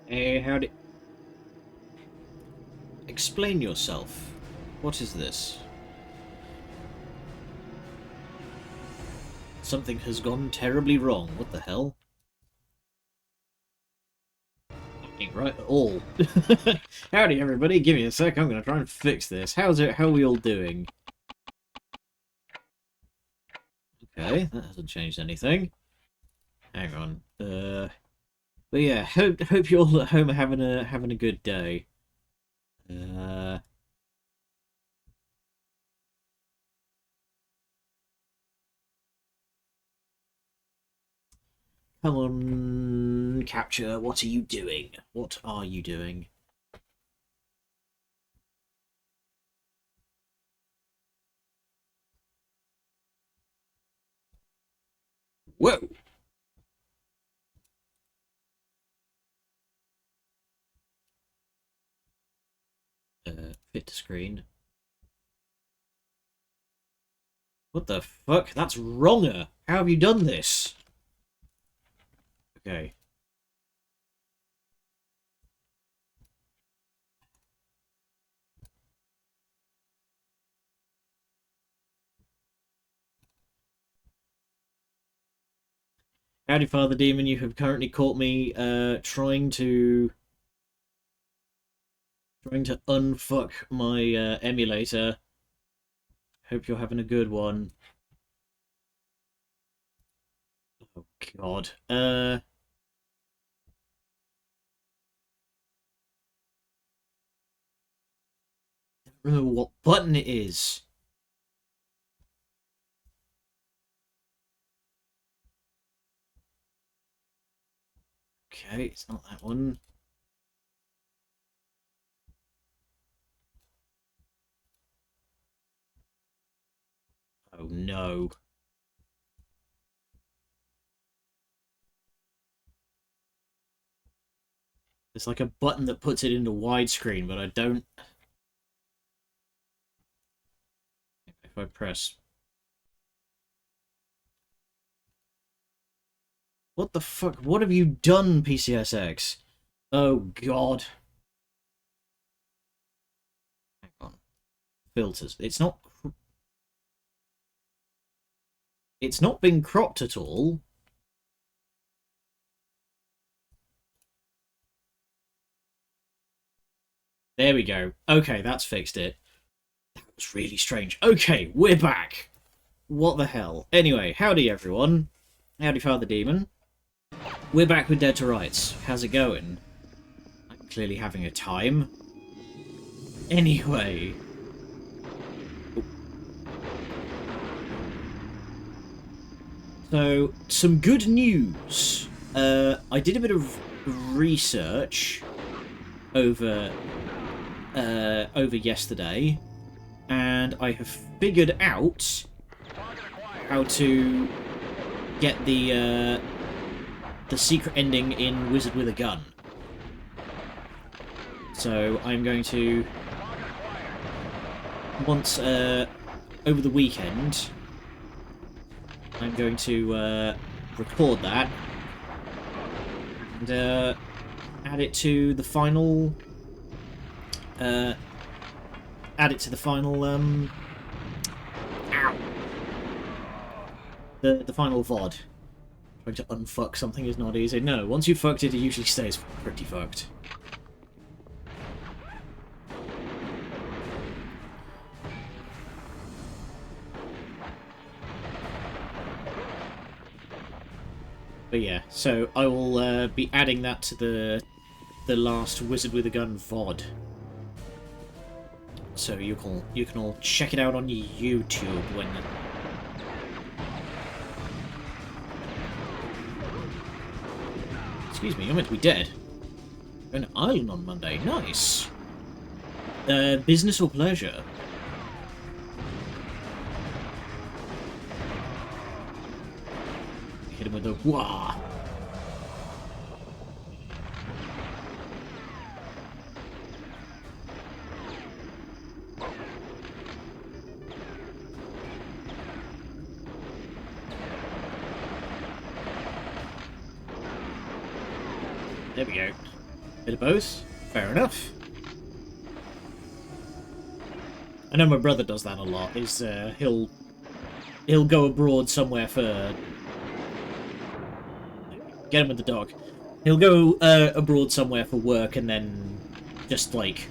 Howdy. Explain yourself. What is this? Something has gone terribly wrong. What the hell? Ain't right at all. Howdy, everybody. Give me a sec. I'm going to try and fix this. How's it? How are we all doing? Okay, that hasn't changed anything. Hang on. But yeah, hope you all at home are having a good day. Uh, Come on, Capture. What are you doing? What are you doing? Whoa! Fit to screen. What the fuck? That's wronger. How have you done this? Okay. Howdy, Father Demon. You have currently caught me trying to unfuck my emulator. Hope you're having a good one. Oh God. I don't remember what button it is. Okay, it's not that one. Oh no. It's like a button that puts it into widescreen, but I don't... If I press... What the fuck? What have you done, PCSX? Oh God. Hang on. Filters. It's not been cropped at all. There we go. Okay, that's fixed it. That was really strange. Okay, we're back. What the hell? Anyway, howdy everyone. Howdy Father Demon. We're back with Dead to Rights. How's it going? I'm clearly having a time. Anyway. So, some good news. I did a bit of research over yesterday, and I have figured out how to get the secret ending in Wizard with a Gun. So I'm going to once over the weekend. I'm going to record that and add it to the final. Ow. The final VoD. Trying to unfuck something is not easy. No, once you've fucked it, it usually stays pretty fucked. But yeah, so I will be adding that to the last Wizard with a Gun VoD. So you can all check it out on YouTube when. Excuse me, you're meant to be dead. An island on Monday, nice. Business or pleasure? Hit him with a wah. There we go. Bit of both. Fair enough. I know my brother does that a lot. He'll go abroad somewhere for... Get him with the dog. He'll go abroad somewhere for work and then just, like,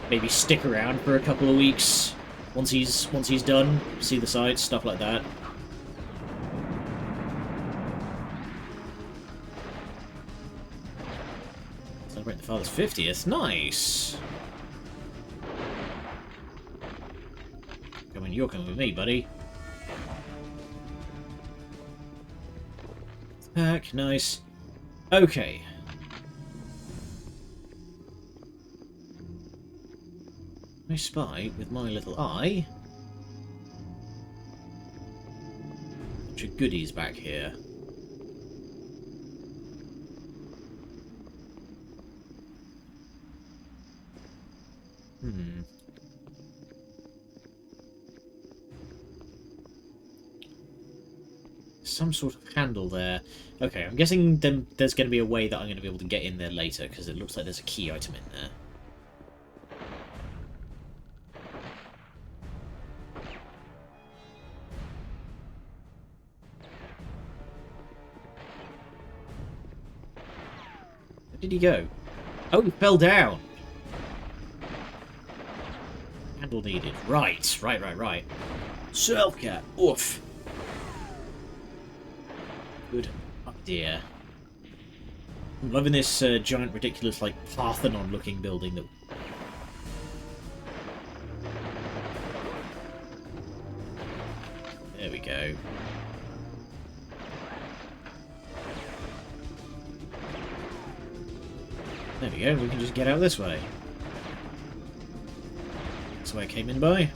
maybe stick around for a couple of weeks once he's done, see the sights, stuff like that. Celebrate the father's 50th. Nice! You're coming with me, buddy. Pack, nice. Okay. I spy with my little eye a bunch of goodies back here. Some sort of handle there. Okay, I'm guessing there's going to be a way that I'm going to be able to get in there later, because it looks like there's a key item in there. Where did he go? Oh, he fell down! Handle needed. Right. Self-cap. Oof. Good idea. I'm loving this giant, ridiculous, like, Parthenon-looking building that... There we go. There we go, we can just get out this way. That's the way I came in by.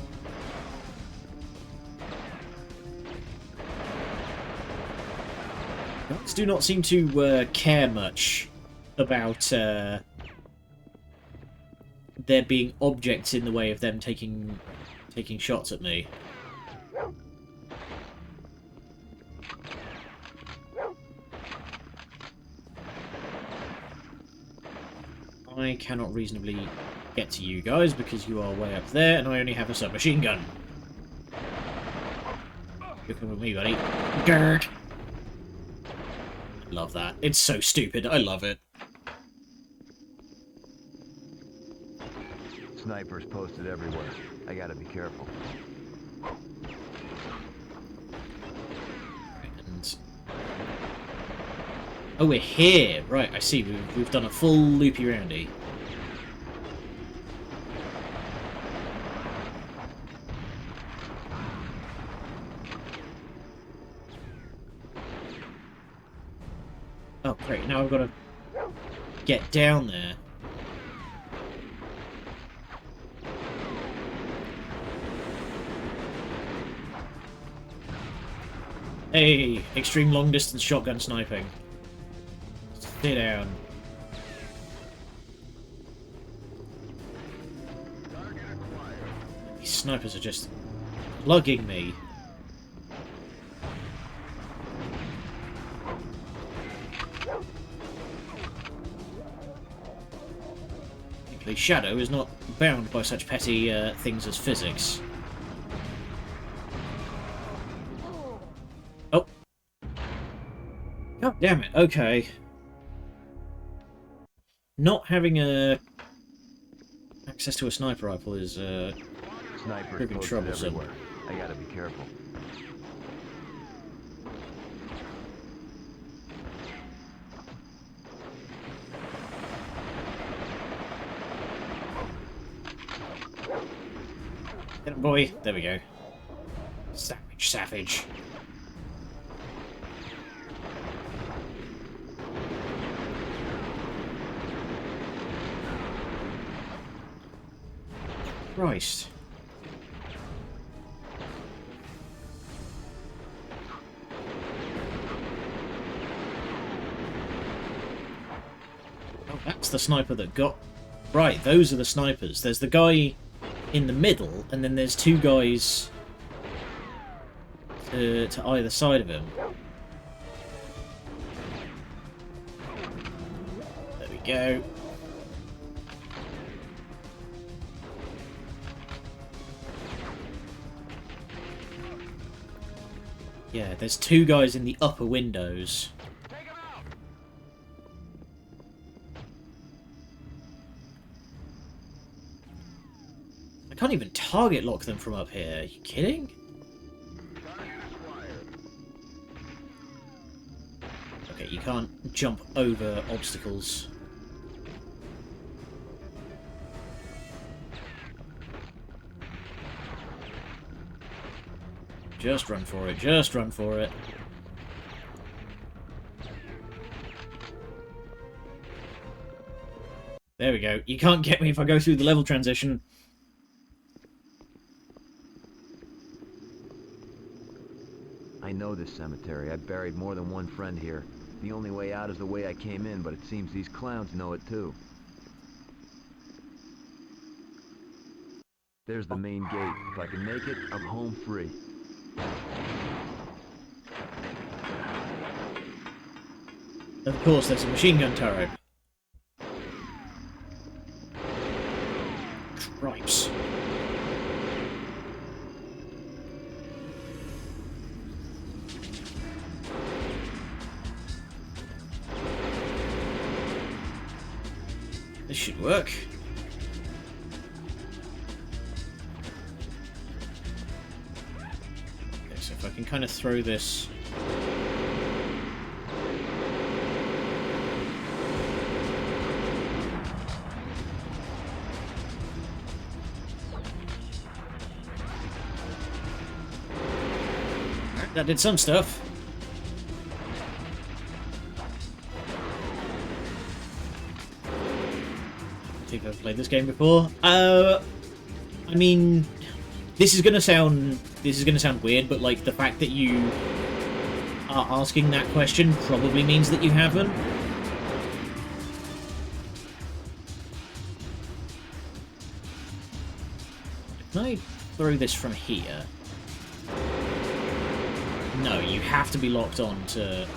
Dogs do not seem to care much about there being objects in the way of them taking shots at me. I cannot reasonably get to you guys because you are way up there and I only have a submachine gun. You're coming with me, buddy. Dirt. Love that. It's so stupid. I love it. Snipers posted everywhere. I gotta be careful. And... oh, we're here. Right, I see. We've done a full loopy-roundy. Oh, great. Now I've got to get down there. Hey, extreme long-distance shotgun sniping. Stay down. These snipers are just lugging me. Thankfully, Shadow is not bound by such petty things as physics. Oh. God damn it, okay. Not having access to a sniper rifle is proving troublesome. Everywhere. I gotta be careful. Get him, boy. There we go. Savage, savage. Christ. Oh, that's the sniper that got... right, those are the snipers. There's the guy in the middle, and then there's two guys to either side of him. There we go. Yeah, there's two guys in the upper windows. I can't even target lock them from up here. Are you kidding? Okay, you can't jump over obstacles. Just run for it, just run for it. There we go. You can't get me if I go through the level transition. I know this cemetery. I've buried more than one friend here. The only way out is the way I came in, but it seems these clowns know it too. There's the main gate. If I can make it, I'm home free. Of course, there's a machine gun turret. Cripes. This should work. Okay, so if I can kind of throw this... That did some stuff. I think I've played this game before. I mean, this is gonna sound weird, but like the fact that you are asking that question probably means that you haven't. Can I throw this from here? No, you have to be locked on to...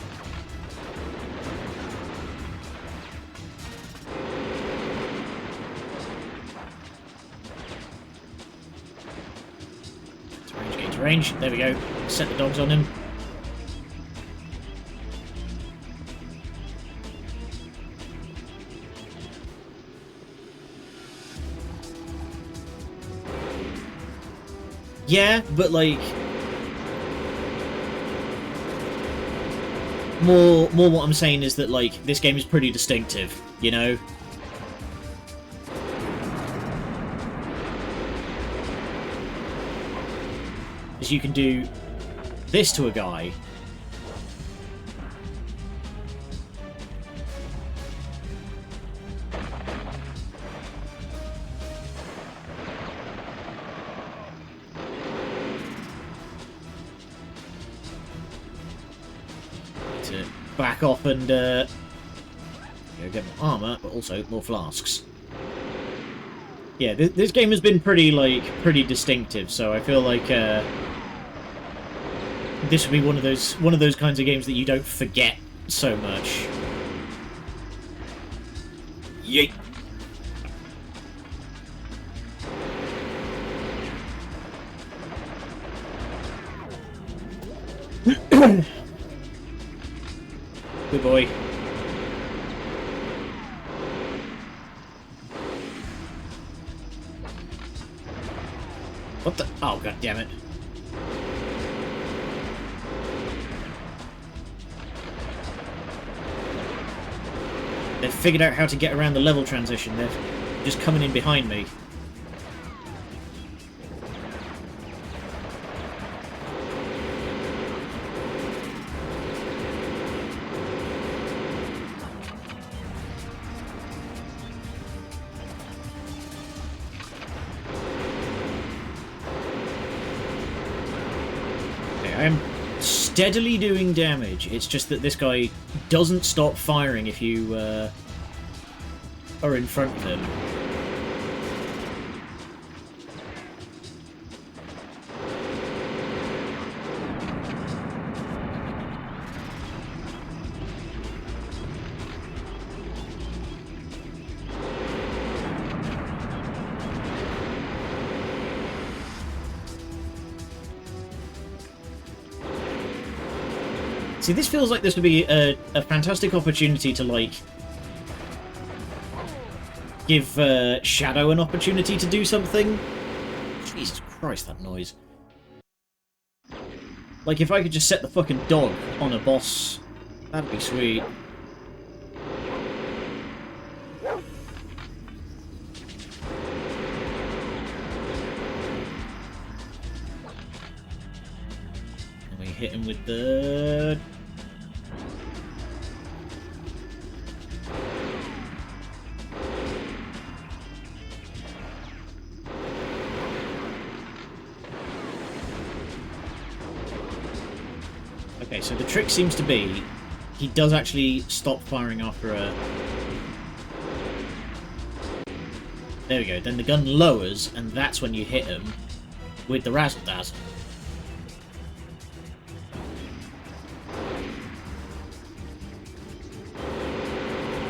Get to range. There we go. Set the dogs on him. Yeah, but like... More what I'm saying is that, like, this game is pretty distinctive, you know? Because you can do this to a guy. To back off and get more armor, but also more flasks. Yeah, this game has been pretty distinctive, so I feel like this would be one of those kinds of games that you don't forget so much. Yeet. Good boy. What the? Oh, god damn it. They've figured out how to get around the level transition. They're just coming in behind me. I'm steadily doing damage. It's just that this guy doesn't stop firing if you are in front of him. See, this feels like this would be a fantastic opportunity to, like, give Shadow an opportunity to do something. Jesus Christ, that noise. Like, if I could just set the fucking dog on a boss, that'd be sweet. And we hit him with the... Okay, so the trick seems to be he does actually stop firing after a... There we go. Then the gun lowers, and that's when you hit him with the razzle-dazzle.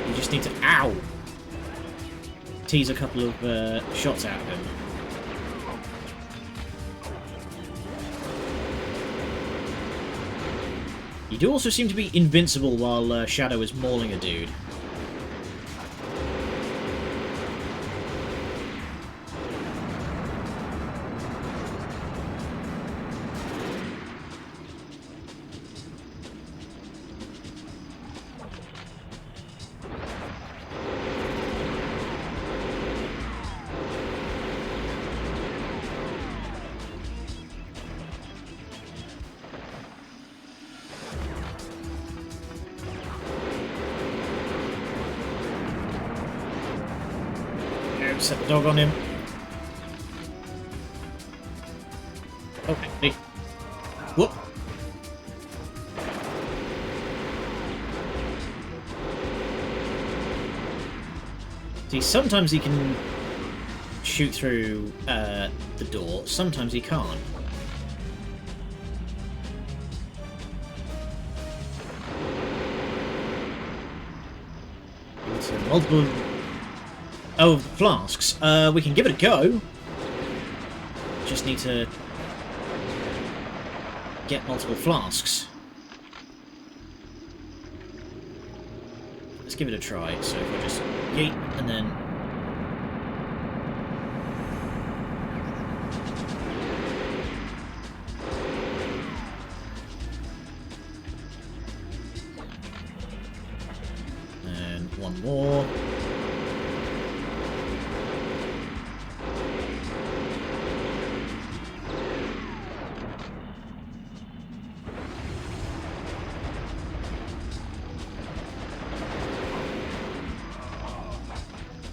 You just need to... Ow! Tease a couple of shots out of him. You do also seem to be invincible while Shadow is mauling a dude. Set the dog on him. Okay. Hey. Whoop. See, sometimes he can shoot through the door, sometimes he can't. It's multiple... Oh, flasks. We can give it a go. Just need to get multiple flasks. Let's give it a try. So if I just yeet and then... And one more.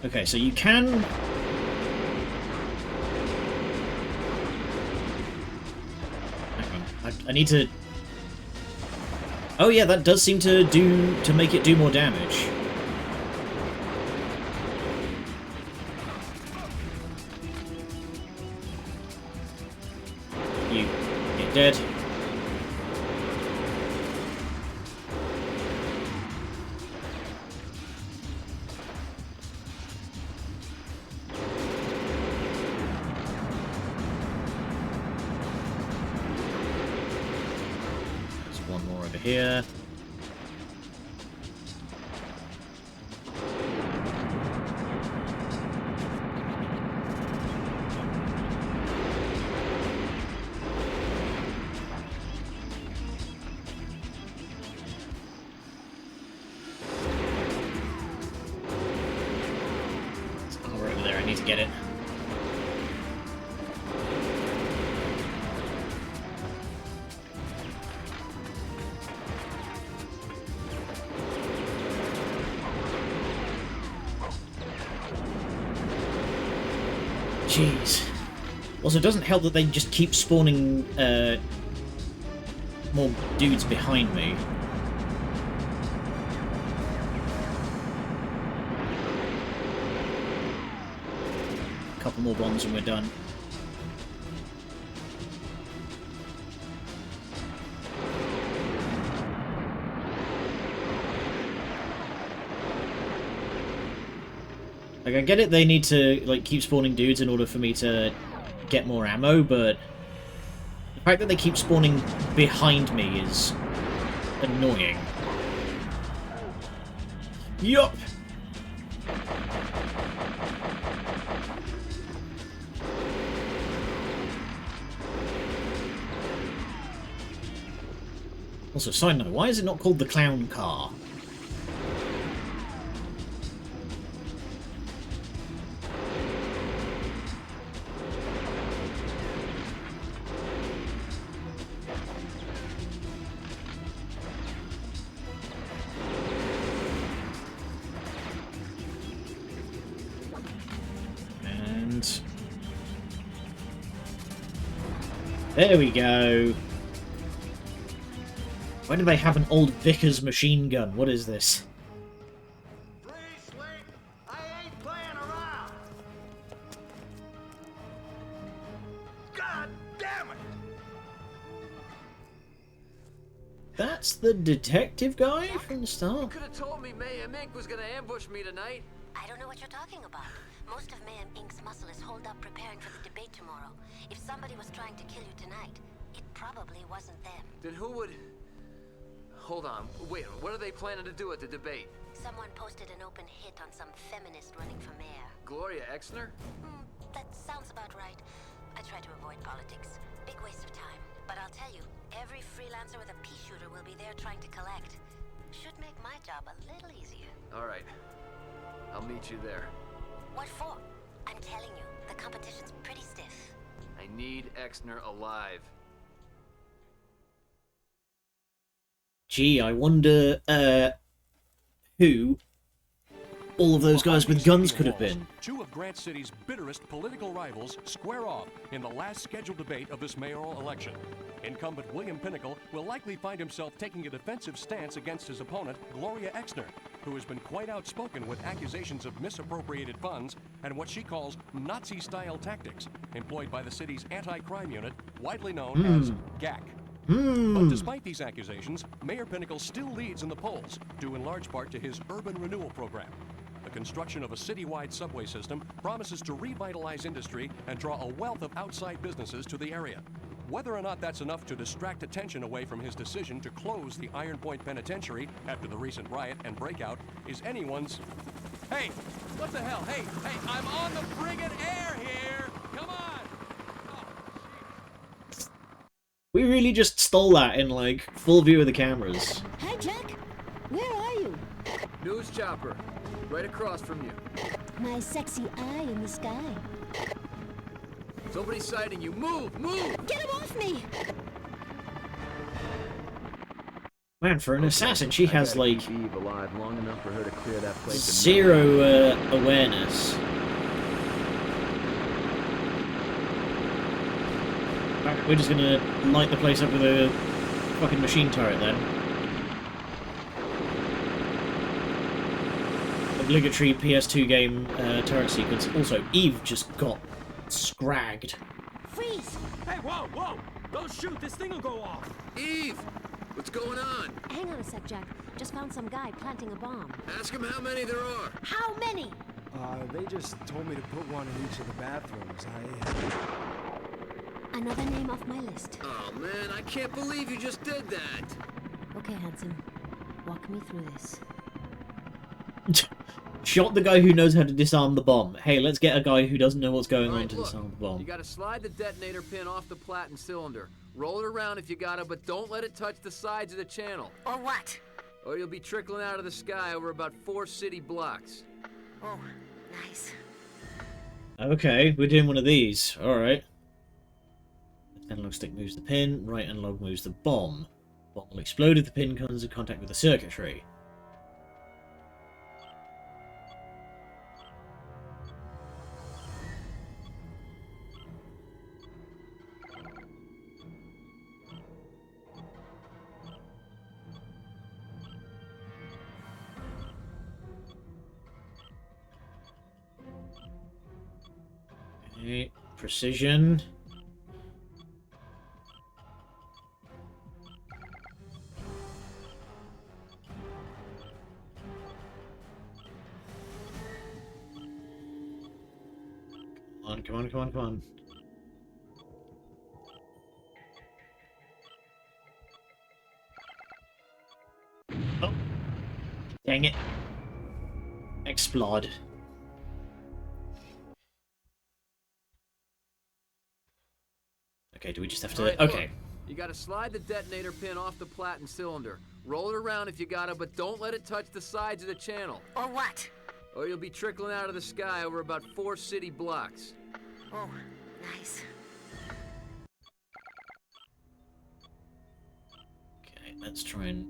Okay, so you can... Hang on. I need to... Oh yeah, that does seem to make it do more damage. You get dead. One more over here. There's armor over there, I need to get it. Jeez. Also, it doesn't help that they just keep spawning more dudes behind me. A couple more bombs and we're done. Like, I get it, they need to, like, keep spawning dudes in order for me to get more ammo, but the fact that they keep spawning behind me is annoying. Yup! Also, side note, why is it not called the clown car? And there we go. Why do they have an old Vickers machine gun? What is this? I ain't playing around. God damn it! That's the detective guy from the You start? could have told me Mayhem Inc. was gonna ambush me tonight. I don't know what you're talking about. Most of Mayhem Inc.'s muscle is holed up preparing for the debate tomorrow. If somebody was trying to kill you tonight, it probably wasn't them. Then who would... Hold on, wait, what are they planning to do at the debate? Someone posted an open hit on some feminist running for mayor. Gloria Exner? That sounds about right. I try to avoid politics. Big waste of time. But I'll tell you, every freelancer with a pea shooter will be there trying to collect. Should make my job a little easier. Alright, I'll meet you there. What for? I'm telling you, the competition's pretty stiff. I need Exner alive. Gee, I wonder who all of those guys with guns could have been. Two of Grant City's bitterest political rivals square off in the last scheduled debate of this mayoral election. Incumbent William Pinnacle will likely find himself taking a defensive stance against his opponent, Gloria Exner, who has been quite outspoken with accusations of misappropriated funds and what she calls Nazi-style tactics employed by the city's anti-crime unit, widely known as GAC. But despite these accusations, Mayor Pinnacle still leads in the polls, due in large part to his urban renewal program. The construction of a citywide subway system promises to revitalize industry and draw a wealth of outside businesses to the area. Whether or not that's enough to distract attention away from his decision to close the Iron Point Penitentiary after the recent riot and breakout is anyone's... Hey, what the hell? Hey, I'm on the friggin' air here! Come on! We really just stole that in, like, full view of the cameras. Hi, Jack. Where are you? News chopper, right across from you. My sexy eye in the sky. Somebody's sighting you. Move, move! Get him off me! Man, for an assassin, she has, like, keep Eve alive long enough for her to clear that place. zero awareness. Right, we're just gonna light the place up with a fucking machine turret then. Obligatory PS2 game turret sequence. Also, Eve just got scragged. Freeze! Hey, whoa, whoa! Don't shoot, this thing will go off! Eve! What's going on? Hang on a sec, Jack. Just found some guy planting a bomb. Ask him how many there are. How many? They just told me to put one in each of the bathrooms. Another name off my list. Oh man, I can't believe you just did that. Okay, handsome. Walk me through this. Shot the guy who knows how to disarm the bomb. Hey, let's get a guy who doesn't know what's going on to disarm the bomb. You gotta slide the detonator pin off the platen cylinder. Roll it around if you gotta, but don't let it touch the sides of the channel. Or what? Or you'll be trickling out of the sky over about 4 city blocks. Oh, nice. Okay, we're doing one of these. Alright. Analog stick moves the pin, right analog moves the bomb. Bomb will explode if the pin comes in contact with the circuitry. Okay, precision. Come on, come on, come on. Dang it. Explode. Okay, do we just have to... Alright, okay. look, you gotta slide the detonator pin off the platen cylinder. Roll it around if you gotta, but don't let it touch the sides of the channel. Or what? Or you'll be trickling out of the sky over about 4 city blocks. Oh, nice. Okay, let's try and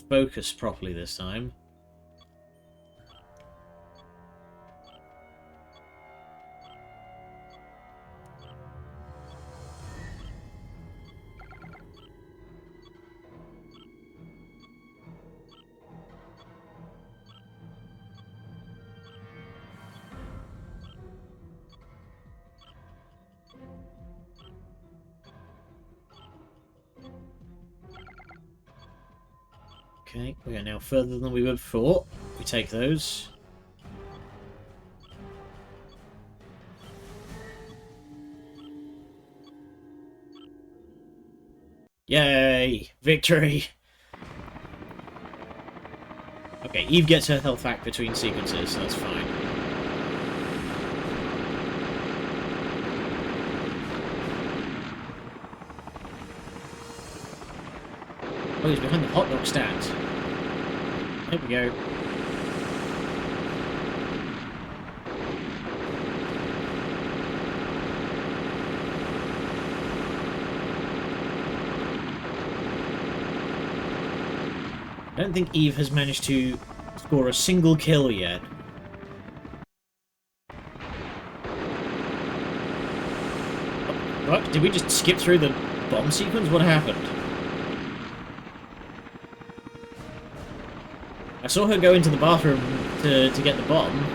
focus properly this time. Okay, we are now further than we were before. We take those. Yay! Victory! Okay, Eve gets her health back between sequences, so that's fine. Oh, he's behind the hot dog stand. There we go. I don't think Eve has managed to score a single kill yet. What? Did we just skip through the bomb sequence? What happened? I saw her go into the bathroom to get the bomb.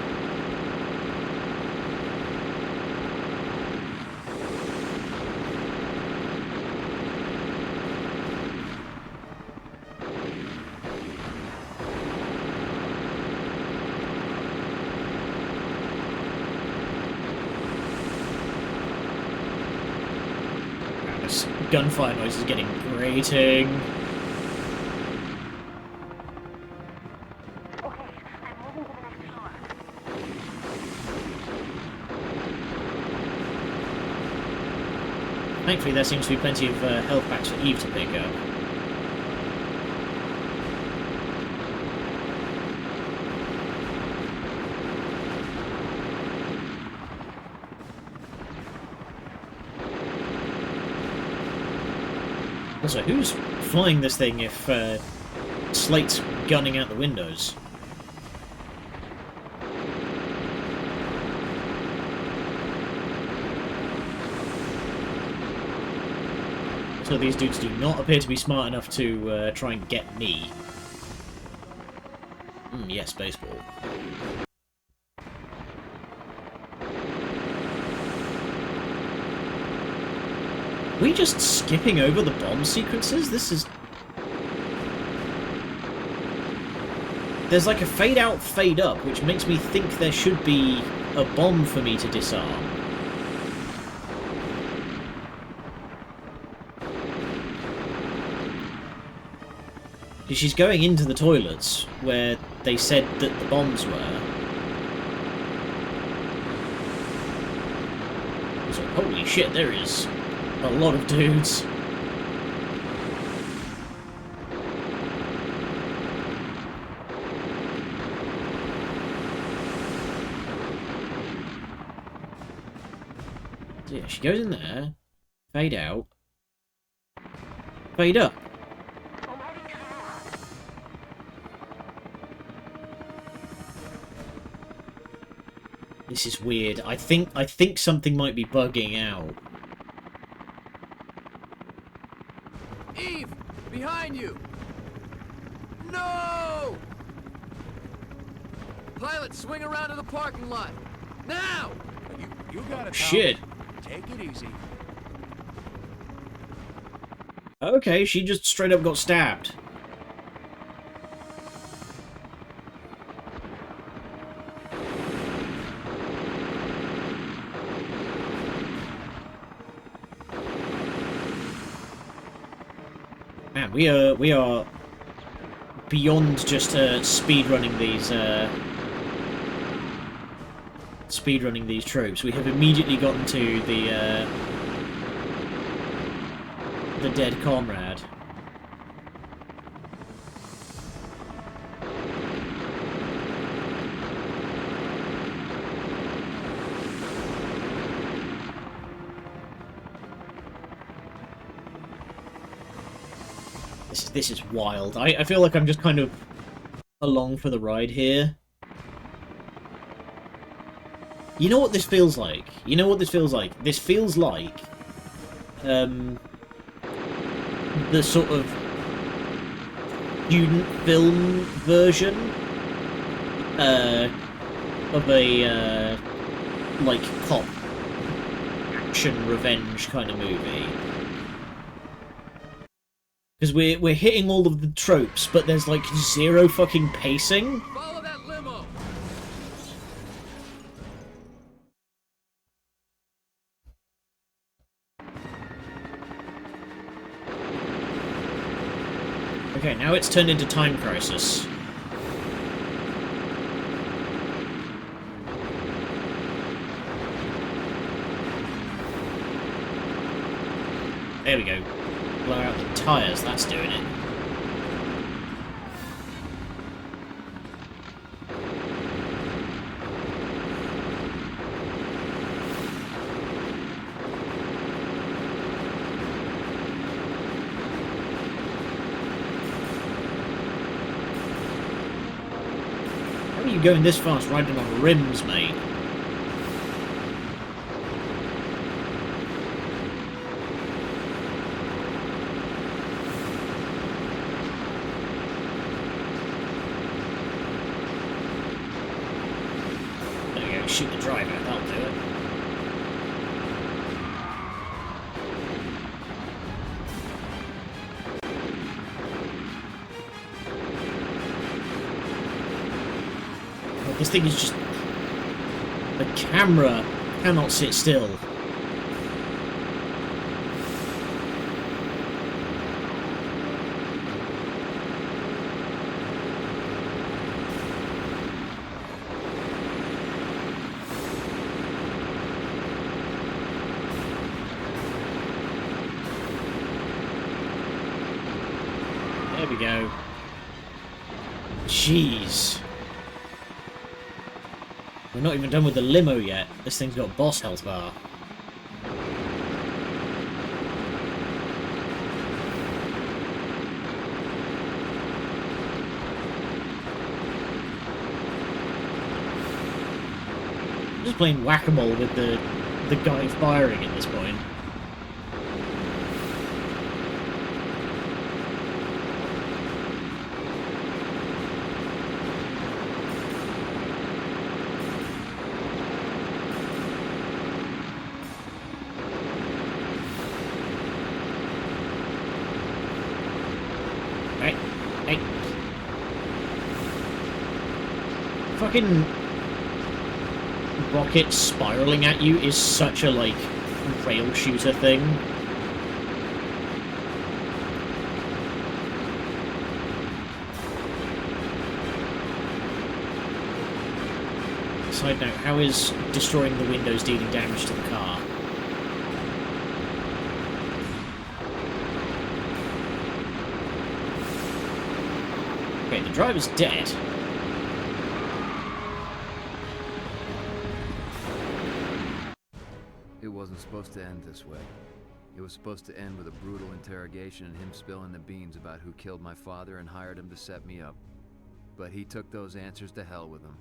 This gunfire noise is getting grating. Thankfully, there seems to be plenty of health packs for Eve to pick up. Also, who's flying this thing if Slate's gunning out the windows? So these dudes do not appear to be smart enough to try and get me. Yes, baseball. Are we just skipping over the bomb sequences? This is... There's like a fade out, fade up, which makes me think there should be a bomb for me to disarm. She's going into the toilets where they said that the bombs were. So, holy shit, there is a lot of dudes. So yeah, she goes in there, fade out, fade up. This is weird. I think something might be bugging out. Eve! Behind you! No! Pilot, swing around to the parking lot. Now! You got it, pal. Shit. Take it easy. Okay, she just straight up got stabbed. Man, we are beyond just speedrunning these tropes. We have immediately gotten to the dead comrade. This is wild. I feel like I'm just kind of along for the ride here. You know what this feels like? You know what this feels like? This feels like the sort of student film version of a like cop action revenge kind of movie. Because we're hitting all of the tropes, but there's like zero fucking pacing. Follow that limo! Okay, now it's turned into Time Crisis. There we go. Blow out the tyres, that's doing it. How are you going this fast riding on rims, mate? Shoot the driver, that'll do it. Well, this thing is just... The camera cannot sit still. There we go. Jeez. We're not even done with the limo yet. This thing's got boss health bar. I'm just playing whack-a-mole with the guy firing at this point. Hey. Fucking rocket spiraling at you is such a, like, rail shooter thing. Side note, how is destroying the windows dealing damage to the car? Okay, the driver's dead. It wasn't supposed to end this way. It was supposed to end with a brutal interrogation and him spilling the beans about who killed my father and hired him to set me up. But he took those answers to hell with him.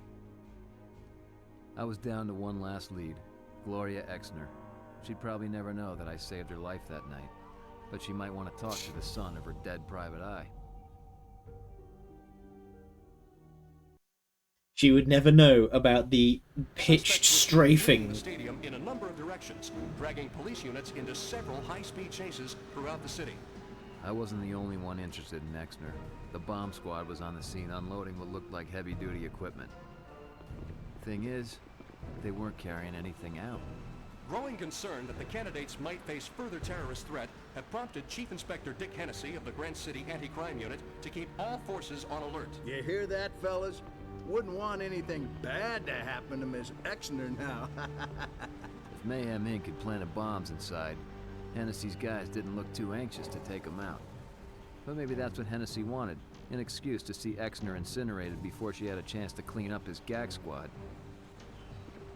I was down to one last lead, Gloria Exner. She'd probably never know that I saved her life that night, but she might want to talk to the son of her dead private eye. She would never know about the pitched strafing. The stadium in a number of directions, dragging police units into several high-speed chases throughout the city. I wasn't the only one interested in Exner. The bomb squad was on the scene unloading what looked like heavy-duty equipment. Thing is, they weren't carrying anything out. Growing concern that the candidates might face further terrorist threat have prompted Chief Inspector Dick Hennessy of the Grant City Anti-Crime Unit to keep all forces on alert. You hear that, fellas? Wouldn't want anything bad to happen to Miss Exner now. If Mayhem Inc. had planted bombs inside, Hennessy's guys didn't look too anxious to take them out. But maybe that's what Hennessy wanted, an excuse to see Exner incinerated before she had a chance to clean up his gag squad.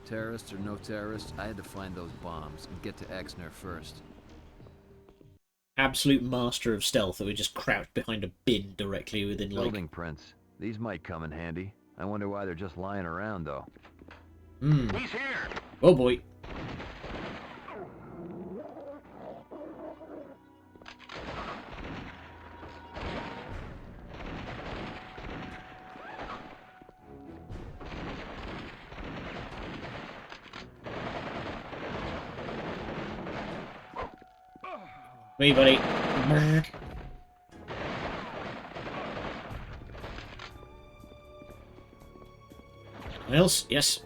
Terrorists or no terrorists, I had to find those bombs and get to Exner first. Absolute master of stealth that would just crouch behind a bin directly within, like... Building prints. These might come in handy. I wonder why they're just lying around, though. He's here! Oh boy. Me, buddy. Anyone else? Yes.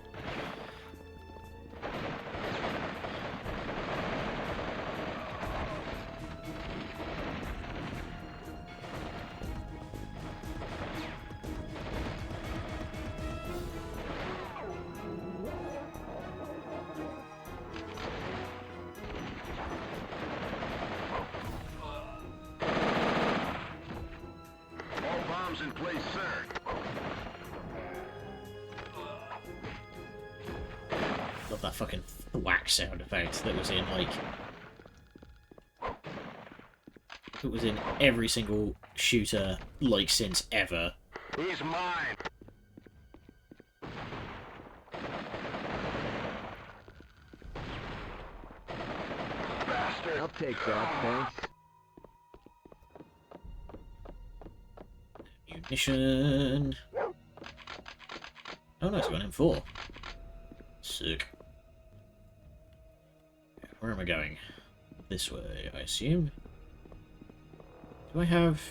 In place, sir. Love that fucking whack sound effect that was in, like... It was in every single shooter, like, since ever. He's mine. Bastard. I'll take that, thanks. Munition. Oh, nice, got M4. Sick. Where am I going? This way, I assume. Do I have...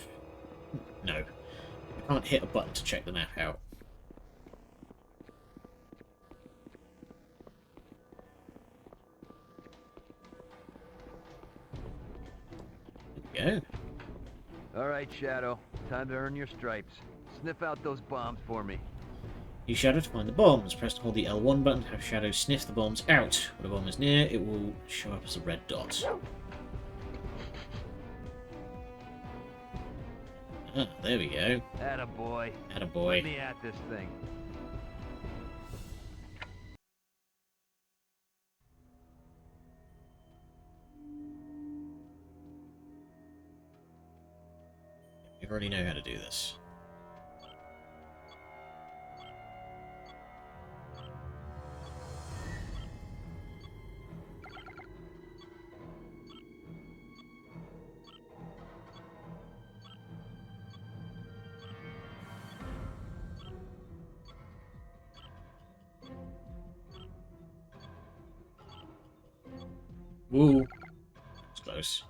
No. I can't hit a button to check the map out. There we go. Alright, Shadow. Time to earn your stripes. Sniff out those bombs for me. Use Shadow to find the bombs. Press and hold the L1 button to have Shadow sniff the bombs out. When a bomb is near, it will show up as a red dot. Ah, there we go. Attaboy. Attaboy. Let me at this thing. You already know how to do this. Woo! It's close.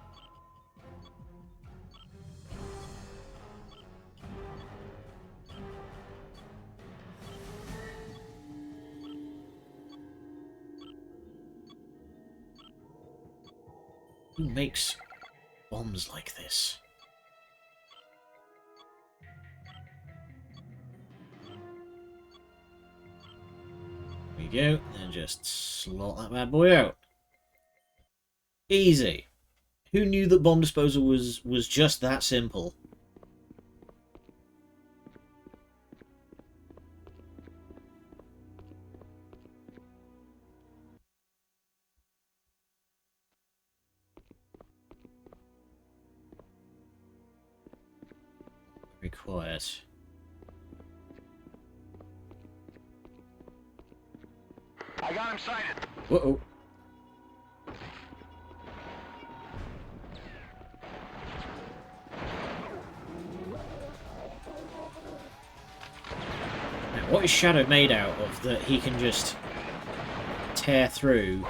Who makes bombs like this? There we go, and just slot that bad boy out. Easy. Who knew that bomb disposal was just that simple? Very quiet. I got him sighted. Uh-oh. What is Shadow made out of that he can just tear through?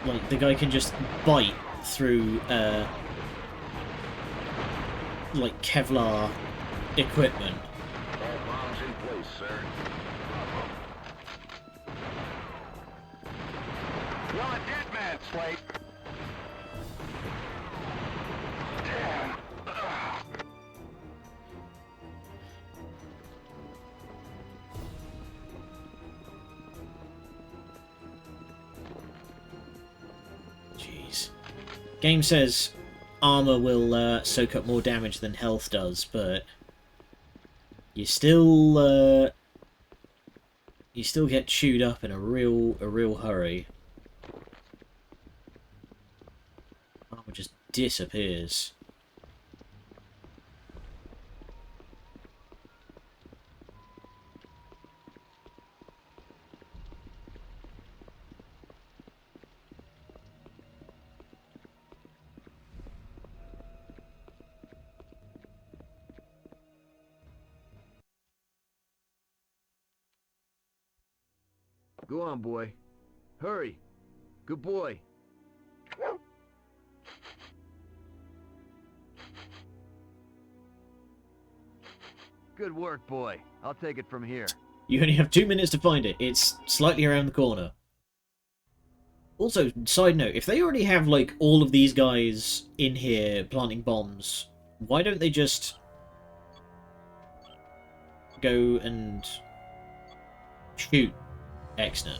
Like, the guy can just bite through, like, Kevlar equipment. All bombs in place, sir. You're on a dead man, Slate. Damn. Ugh. Jeez. Game says armor will soak up more damage than health does, but you still get chewed up in a real hurry. Armor just disappears. Go on, boy. Hurry. Good boy. Good work, boy. I'll take it from here. You only have 2 minutes to find it. It's slightly around the corner. Also, side note, if they already have, like, all of these guys in here planting bombs, why don't they just go and shoot Exner?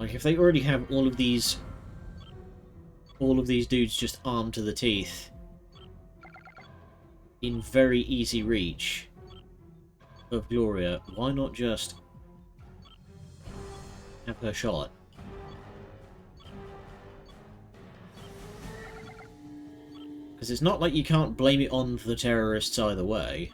Like, if they already have all of these dudes just armed to the teeth in very easy reach of Gloria, why not just have her shot? Because it's not like you can't blame it on the terrorists either way.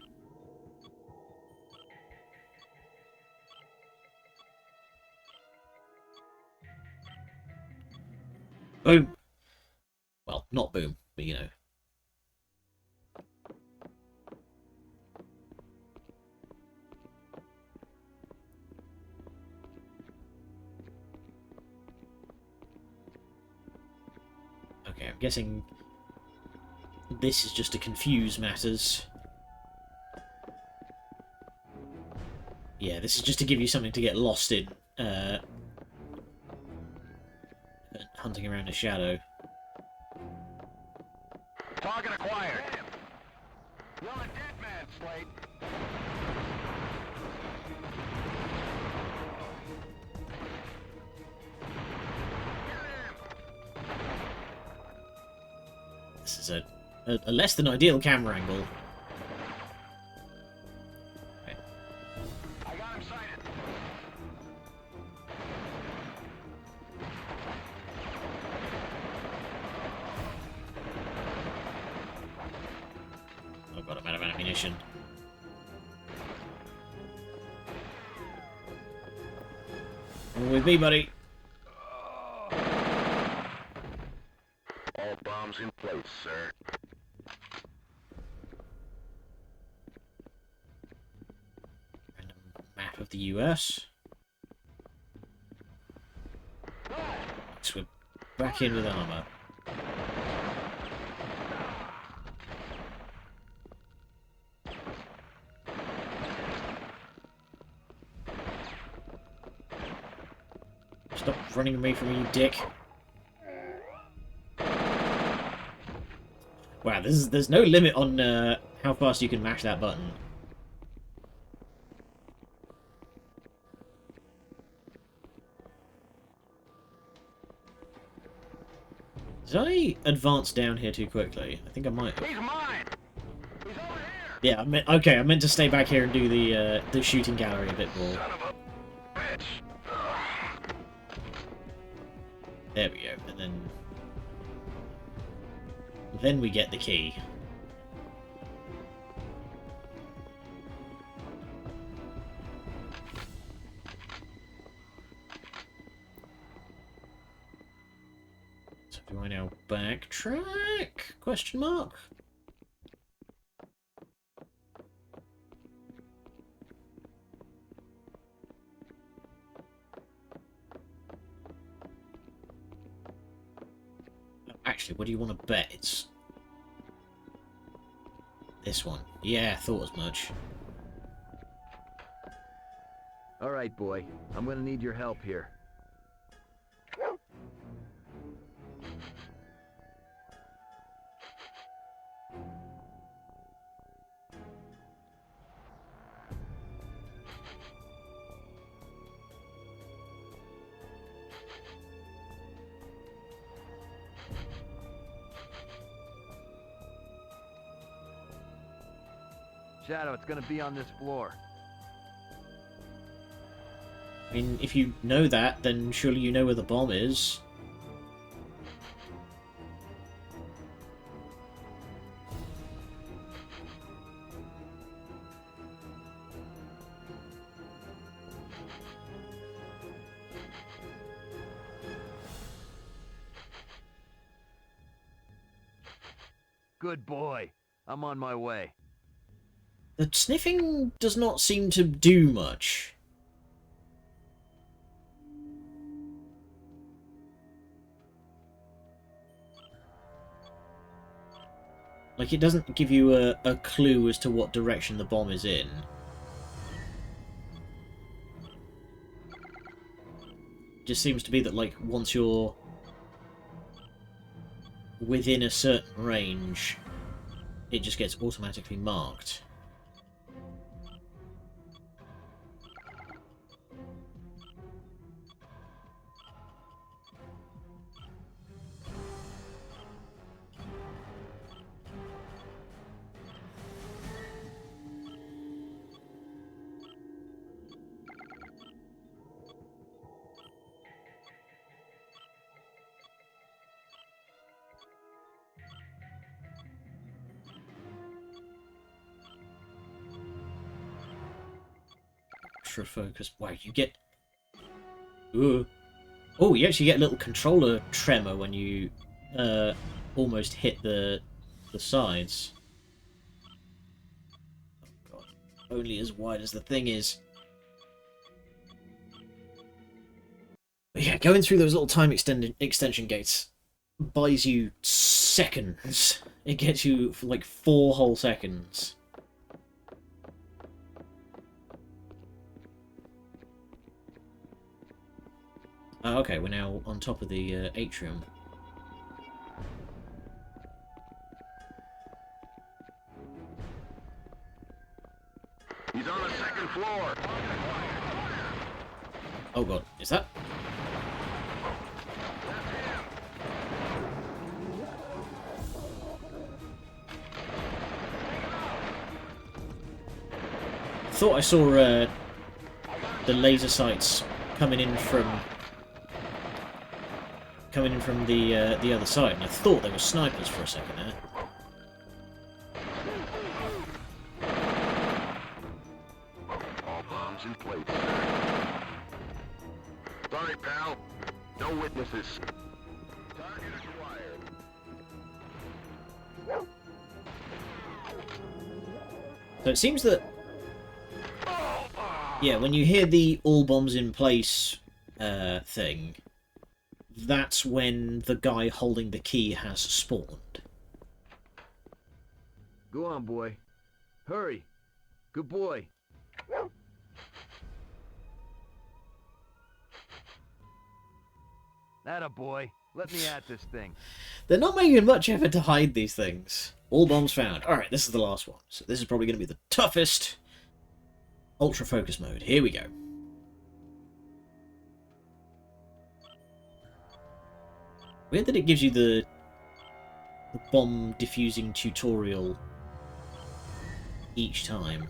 Boom! Well, not boom, but you know. Okay, I'm guessing this is just to confuse matters. Yeah, this is just to give you something to get lost in, hunting around a shadow. Target acquired. You're on a dead man, Slate. This is a less than ideal camera angle. Okay. I got him sighted. Oh god, I'm out of ammunition. Come with me, buddy. All bombs in place, sir. Random map of the US. So we're back in with armor. Stop running away from me, you dick. Wow, there's no limit on how fast you can mash that button. Did I advance down here too quickly? I think I might have. He's mine. He's over here. Yeah, I meant to stay back here and do the shooting gallery a bit more. Son of a bitch. There we go, and then we get the key. So do I now backtrack? Question mark? Actually, what do you want to bet? This one. Yeah, thought as much. All right, boy. I'm gonna need your help here. Shadow, it's gonna be on this floor. I mean, if you know that, then surely you know where the bomb is. Good boy. I'm on my way. The sniffing does not seem to do much. Like, it doesn't give you a clue as to what direction the bomb is in. It just seems to be that, like, once you're within a certain range, it just gets automatically marked. Ultra focus. Wow, you get... Ooh. Oh, you actually get a little controller tremor when you almost hit the sides. Oh god. Only as wide as the thing is. But yeah, going through those little time extension gates buys you seconds. It gets you for like 4 whole seconds. Okay, we're now on top of the atrium. He's on the second floor. Oh god, is that? Thought I saw the laser sights coming in from the other side, and I thought they were snipers for a second there. All bombs in place. Sorry, pal. No witnesses. Target acquired. So it seems that, yeah, when you hear the all bombs in place thing, that's when the guy holding the key has spawned. Go on, boy. Hurry. Good boy. Atta boy. Let me at this thing. They're not making much effort to hide these things. All bombs found. Alright, this is the last one. So this is probably going to be the toughest. Ultra focus mode. Here we go. Weird that it gives you the bomb defusing tutorial each time.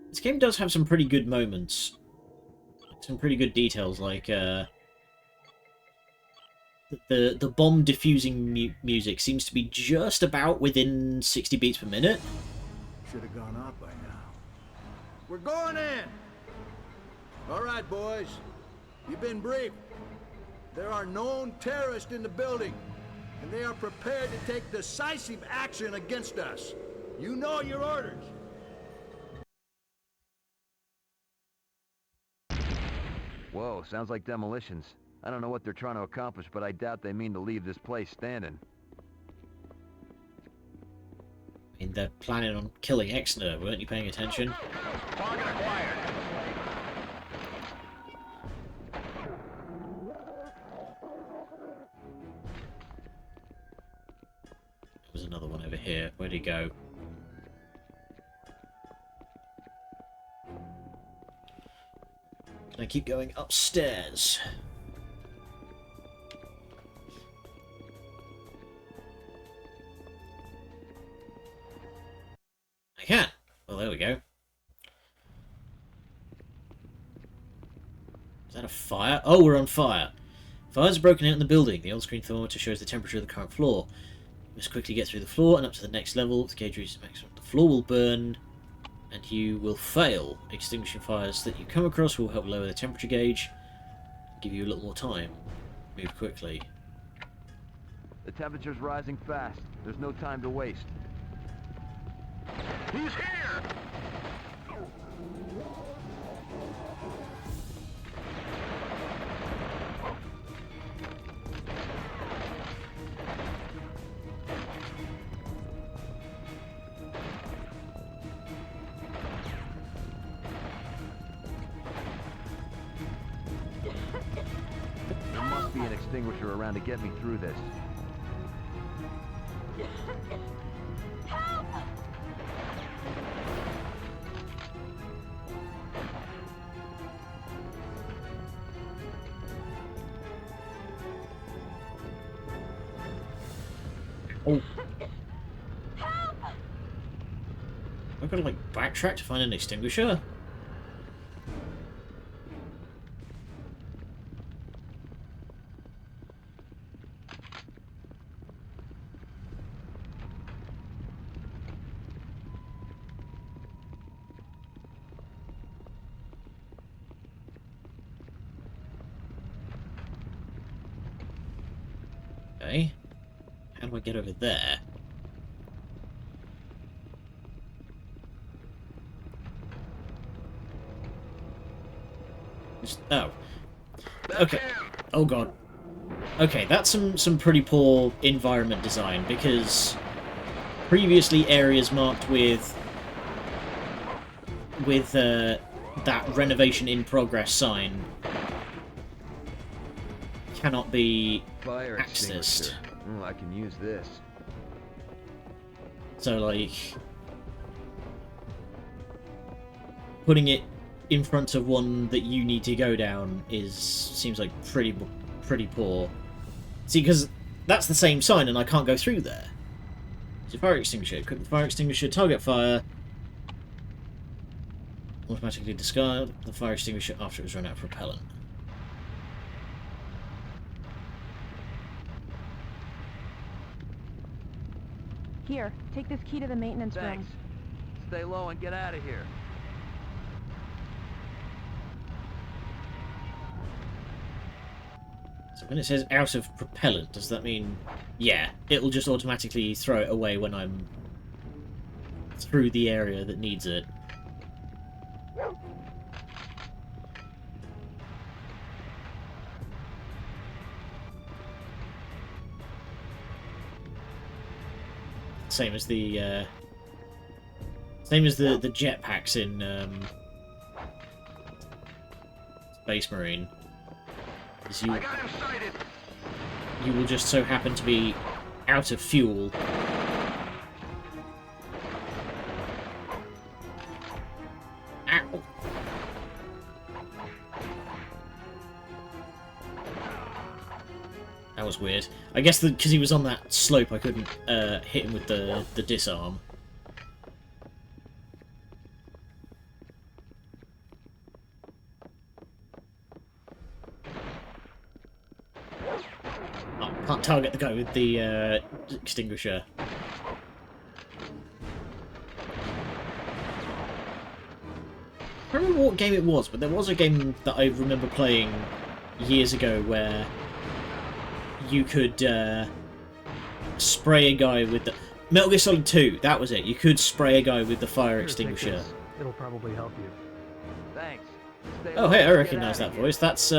This game does have some pretty good moments. Some pretty good details, like the bomb defusing music seems to be just about within 60 beats per minute. Should have gone off by now. We're going in. All right, boys. You've been briefed. There are known terrorists in the building, and they are prepared to take decisive action against us. You know your orders. Whoa, sounds like demolitions. I don't know what they're trying to accomplish, but I doubt they mean to leave this place standing. I mean, they're planning on killing Exner, weren't you paying attention? Target acquired. There's another one over here. Where'd he go? Can I keep going upstairs? I can. Well, there we go. Is that a fire? Oh, we're on fire. Fire's broken out in the building. The on-screen thermometer shows the temperature of the current floor. You must quickly get through the floor and up to the next level. If the gauge reaches maximum, the floor will burn and you will fail. Extinguishing fires that you come across will help lower the temperature gauge, give you a little more time. Move quickly. The temperature's rising fast. There's no time to waste. He's here! There must be an extinguisher around to get me through this. Oh. I've got to, like, backtrack to find an extinguisher? Okay. How do I get over there? Oh. Okay. Oh god. Okay, that's some pretty poor environment design, because previously areas marked with that renovation in progress sign cannot be Fire accessed. extinguisher. Oh, I can use this. So, like, putting it in front of one that you need to go down seems like pretty poor. See, because that's the same sign and I can't go through there. So fire extinguisher, equip the fire extinguisher, target fire, automatically discard the fire extinguisher after it was run out of propellant. Here, take this key to the maintenance Thanks. room. Stay low and get out of here. So when it says out of propellant, does that mean... Yeah, it'll just automatically throw it away when I'm through the area that needs it. Same as the jetpacks in Space Marine. I got him sighted. You will just so happen to be out of fuel. Ow. That was weird. I guess because he was on that slope, I couldn't hit him with the disarm. Oh, can't target the guy with the extinguisher. I don't remember what game it was, but there was a game that I remember playing years ago where you could spray a guy with the... Metal Gear Solid 2, that was it. You could spray a guy with the fire extinguisher. It'll probably help you. Thanks. Oh, hey, I recognise that voice. That's,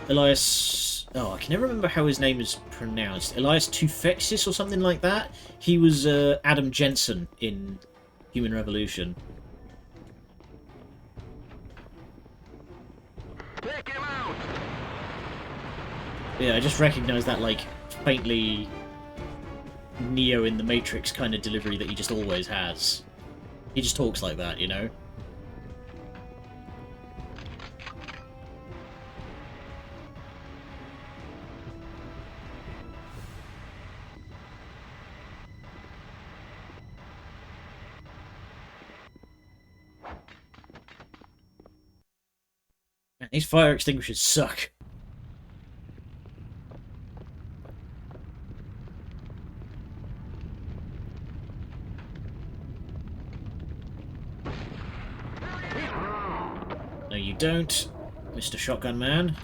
Elias... Oh, I can never remember how his name is pronounced. Elias Tufexis or something like that? He was, Adam Jensen in Human Revolution. Take him out! Yeah, I just recognise that, like, faintly Neo in the Matrix kind of delivery that he just always has. He just talks like that, you know? Man, these fire extinguishers suck. No, you don't, Mr. Shotgun Man.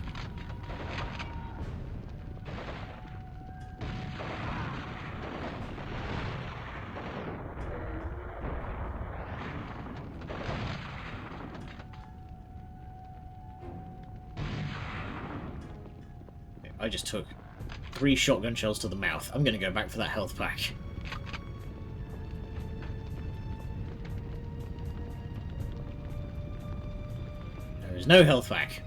I just took 3 shotgun shells to the mouth. I'm gonna go back for that health pack. There is no health pack.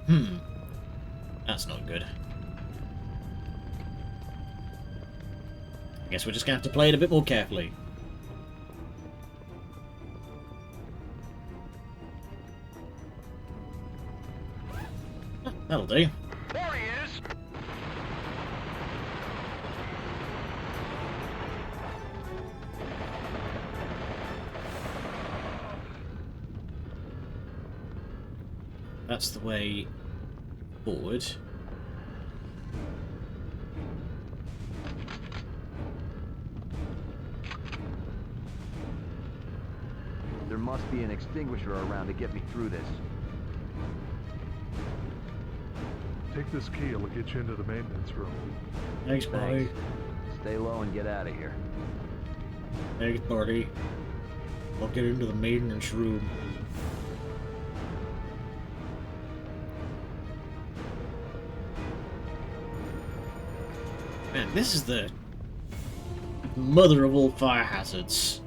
That's not good. I guess we're just gonna have to play it a bit more carefully. That'll do. There he is! That's the way forward. There must be an extinguisher around to get me through this. Take this key, it'll get you into the maintenance room. Thanks, buddy. Stay low and get out of here. Thanks, buddy. I'll get into the maintenance room. Man, this is the mother of all fire hazards.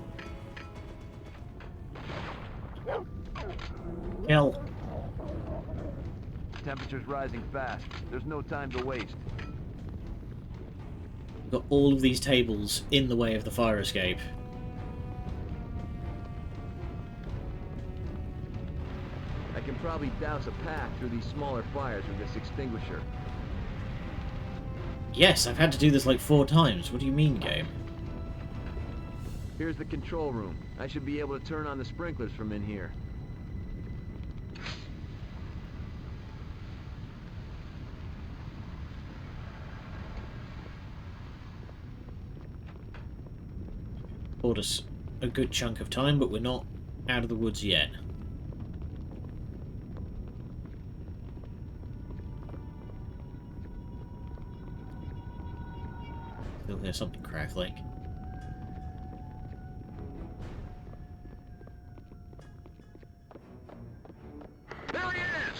Hell. Temperature's rising fast. There's no time to waste. We've got all of these tables in the way of the fire escape. I can probably douse a path through these smaller fires with this extinguisher. Yes, I've had to do this like 4 times. What do you mean, game? Here's the control room. I should be able to turn on the sprinklers from in here. Bought us a good chunk of time, but we're not out of the woods yet. Still hear something crackling. There he is!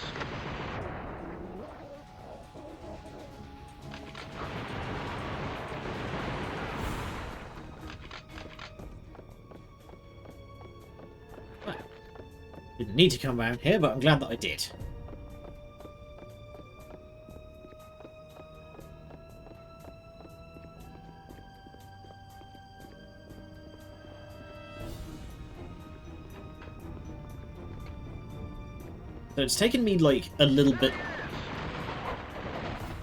Well, didn't need to come around here, but I'm glad that I did. So it's taken me like a little bit.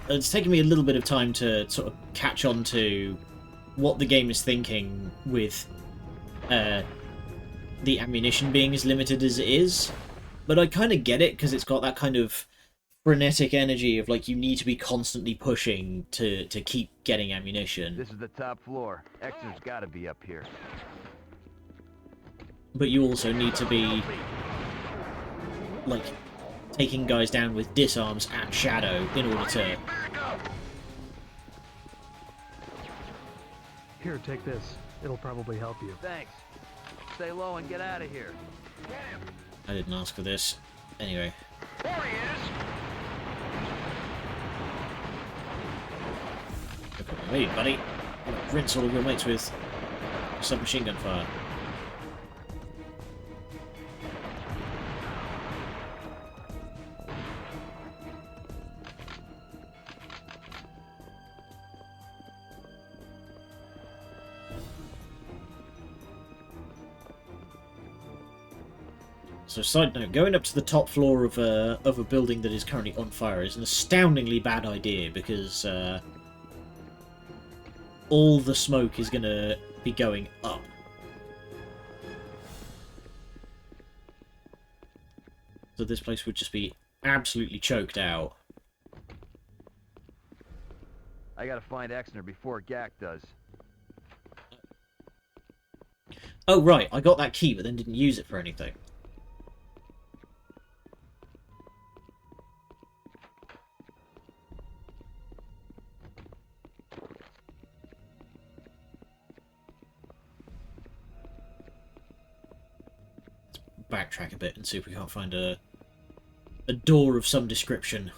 It's taken me a little bit of time to sort of catch on to what the game is thinking with the ammunition being as limited as it is. But I kind of get it because it's got that kind of frenetic energy of like you need to be constantly pushing to keep getting ammunition. This is the top floor. Exit's gotta be up here. But you also need to be like, taking guys down with disarms and shadow in order to... Here, take this. It'll probably help you. Thanks. Stay low and get out of here. I didn't ask for this. Anyway. There he is! Look at me, buddy. I'm gonna rinse all of your mates with submachine gun fire. So, side note, going up to the top floor of a building that is currently on fire is an astoundingly bad idea, because all the smoke is going to be going up. So this place would just be absolutely choked out. I gotta find Exner before Gak does. Oh, right, I got that key, but then didn't use it for anything. Backtrack a bit and see if we can't find a door of some description.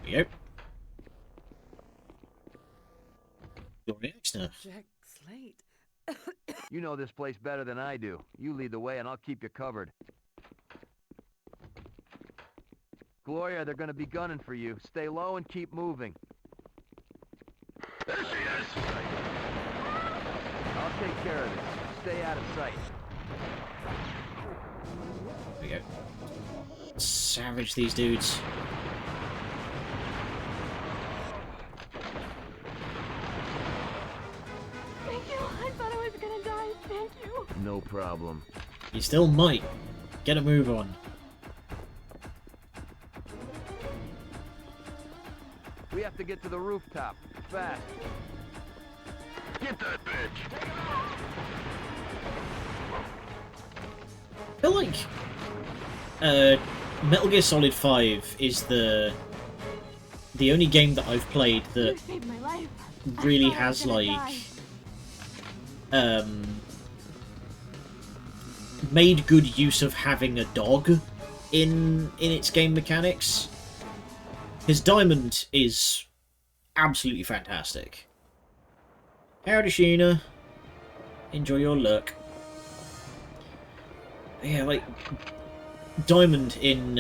There we go. Gloria Exner. Jack Slate. You know this place better than I do. You lead the way and I'll keep you covered. Gloria, they're gonna be gunning for you. Stay low and keep moving. There she is! I'll take care of this. Stay out of sight. There we go. Savage these dudes. Thank you. I thought I was gonna die. Thank you. No problem. You still might. Get a move on. We have to get to the rooftop. Fast. Get that bitch! I feel like Metal Gear Solid 5 is the only game that I've played that You saved my life. really I thought I was has gonna like die. made good use of having a dog in its game mechanics. His Diamond is absolutely fantastic. Howdy, Sheena. Enjoy your look. Yeah, like, Diamond in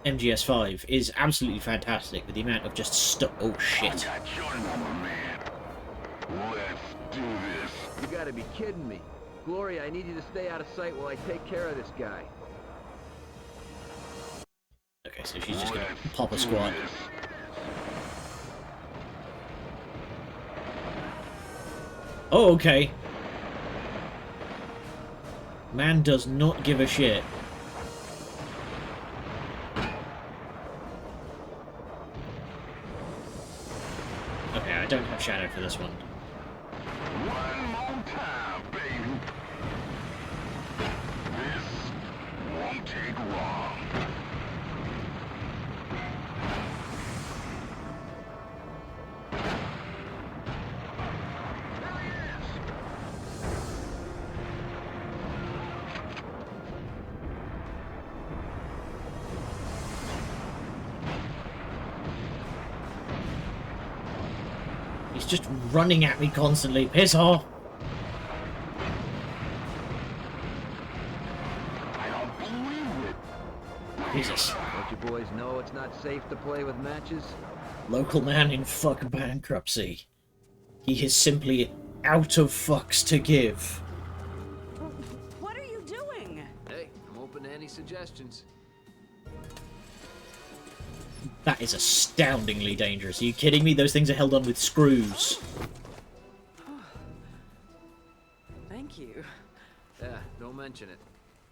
MGS5 is absolutely fantastic with the amount of just stuff. Oh, shit. I got your number, man. Let's do this. You gotta be kidding me. Gloria, I need you to stay out of sight while I take care of this guy. Okay, so she's just gonna pop a squat. Oh, okay. Man does not give a shit. Okay, I don't have shadow for this one. One more time, baby. This won't take long. He's just running at me constantly. Piss off! I don't believe it. Jesus. Don't you boys know it's not safe to play with matches? Local man in fuck bankruptcy. He is simply out of fucks to give. What are you doing? Hey, I'm open to any suggestions. That is astoundingly dangerous. Are you kidding me? Those things are held on with screws. Thank you. Yeah, don't mention it.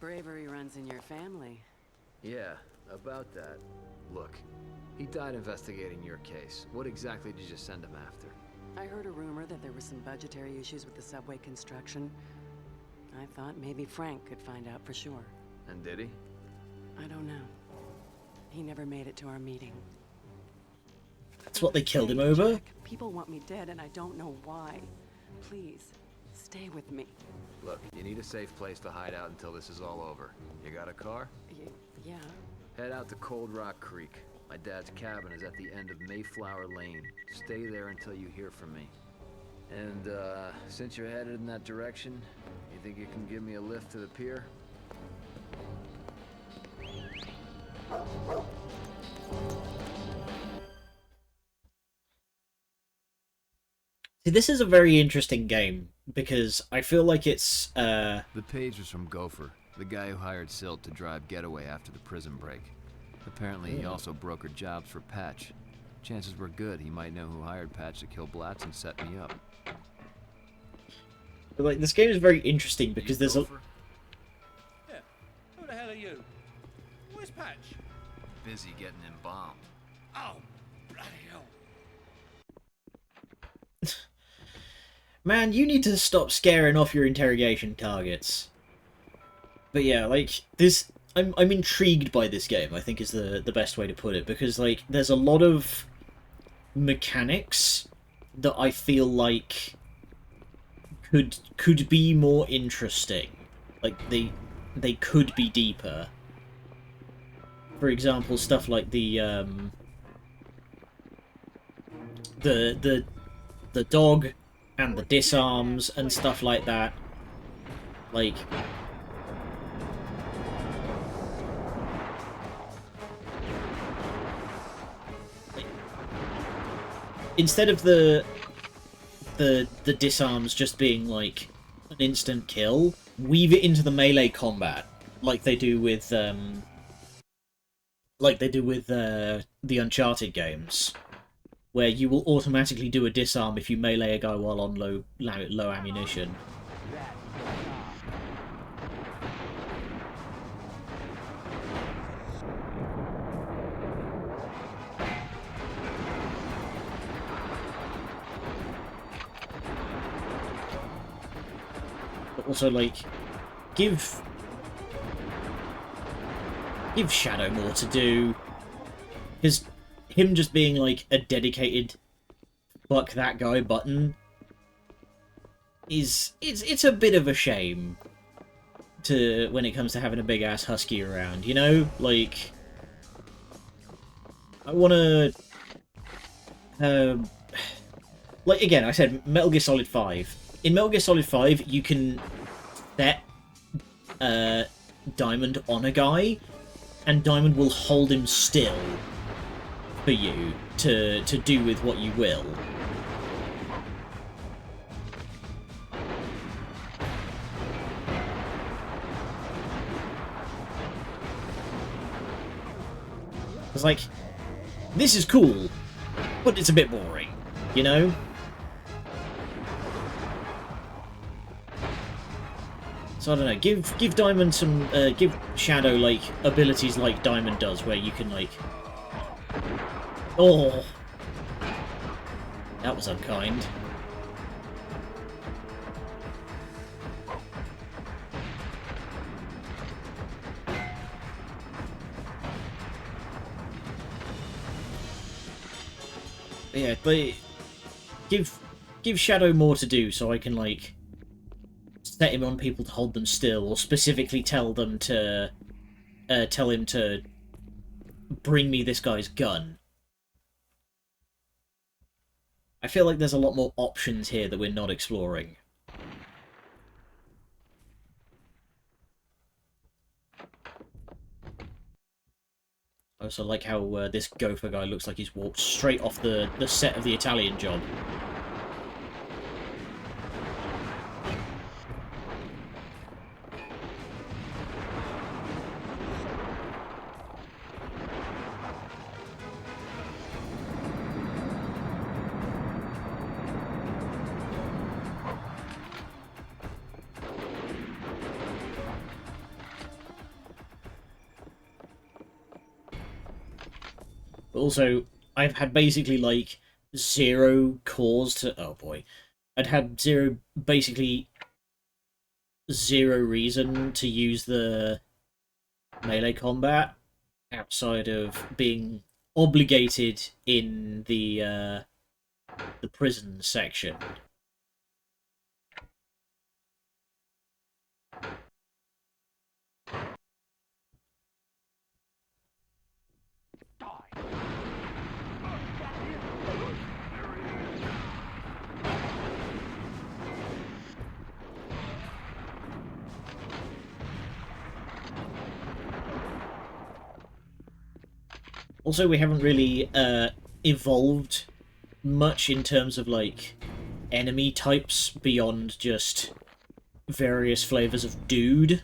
Bravery runs in your family. Yeah, about that. Look, he died investigating your case. What exactly did you send him after? I heard a rumor that there were some budgetary issues with the subway construction. I thought maybe Frank could find out for sure. And did he? I don't know. He never made it to our meeting. That's what they killed him Hey, over? Jack, people want me dead and I don't know why. Please, stay with me. Look, you need a safe place to hide out until this is all over. You got a car? Yeah. Head out to Cold Rock Creek. My dad's cabin is at the end of Mayflower Lane. Stay there until you hear from me. And, since you're headed in that direction, you think you can give me a lift to the pier? See, this is a very interesting game, because I feel like it's, The page was from Gopher, the guy who hired Silt to drive Getaway after the prison break. Apparently he also brokered jobs for Patch. Chances were good he might know who hired Patch to kill Blatz and set me up. But, like, this game is very interesting because there's a... Yeah. Who the hell are you? Where's Patch? Busy getting embalmed. Oh, bloody hell. Man, you need to stop scaring off your interrogation targets. But yeah, like, this... I'm intrigued by this game, I think is the best way to put it, because, like, there's a lot of mechanics that I feel like could be more interesting. Like, they could be deeper. For example, stuff like the dog and the disarms and stuff like that. Like, instead of the disarms just being like an instant kill, weave it into the melee combat like they do with the Uncharted games, where you will automatically do a disarm if you melee a guy while on low ammunition. But also, like, give Shadow more to do, because him just being like a dedicated fuck that guy button is it's a bit of a shame to when it comes to having a big ass husky around, you know? Like, I wanna like, again, I said Metal Gear Solid 5. In Metal Gear Solid 5, you can set Diamond on a guy, and Diamond will hold him still for you to do with what you will. It's like, this is cool, but it's a bit boring, you know? So I don't know, give Diamond some, give Shadow, like, abilities like Diamond does, where you can, like... Oh! That was unkind. But yeah, give Shadow more to do so I can, like, set him on people to hold them still, or specifically tell him to bring me this guy's gun. I feel like there's a lot more options here that we're not exploring. I also like how this gopher guy looks like he's walked straight off the set of The Italian Job. But also, I've had basically, like, zero cause to... Oh, boy. I'd had zero, basically, zero reason to use the melee combat outside of being obligated in the prison section. Also, we haven't really evolved much in terms of, like, enemy types beyond just various flavors of dude.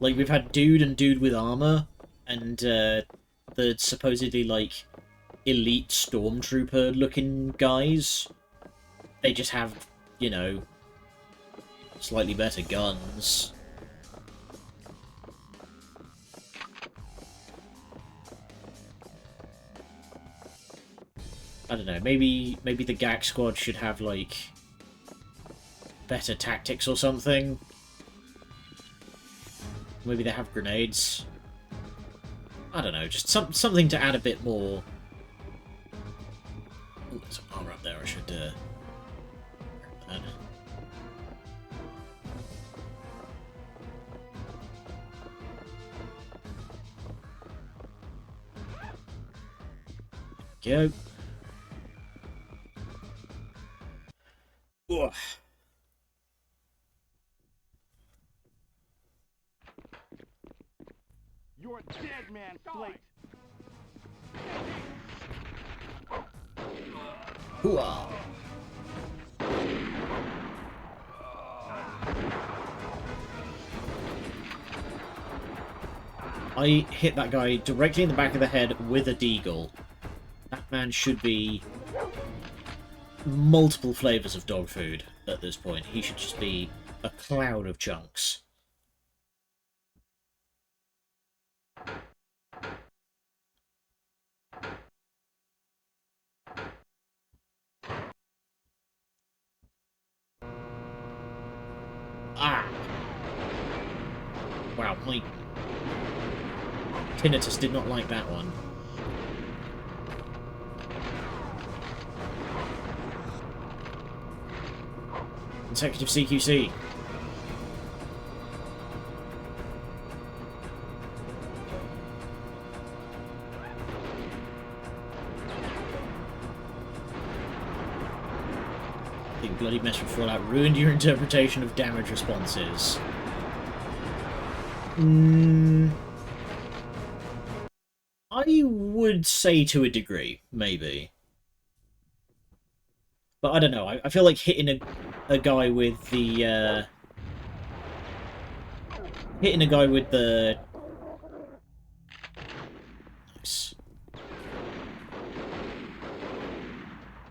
Like, we've had dude and dude with armor, and the supposedly, like, elite stormtrooper-looking guys. They just have, you know, slightly better guns. I don't know, maybe the GAC squad should have, like, better tactics or something. Maybe they have grenades. I don't know, just something to add a bit more. Ooh, there's some armor up there, I should, grab that. Go. Ugh. You're a dead man, Slate. Hooah. I hit that guy directly in the back of the head with a deagle. That man should be multiple flavors of dog food at this point. He should just be a cloud of chunks. Ah! Wow, my tinnitus did not like that one. Consecutive CQC. The bloody mess with Fallout ruined your interpretation of damage responses. I would say to a degree, maybe. But I don't know, I feel like hitting a guy with the, hitting a guy with the... Nice.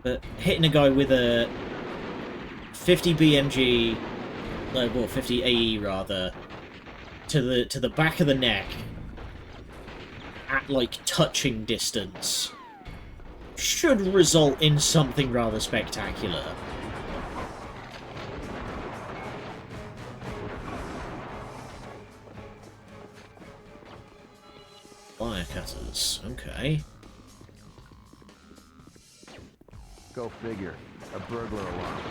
But hitting a guy with a 50 BMG, well, 50 AE rather, to the back of the neck at, like, touching distance should result in something rather spectacular. Wire cutters, okay. Go figure. A burglar alarm.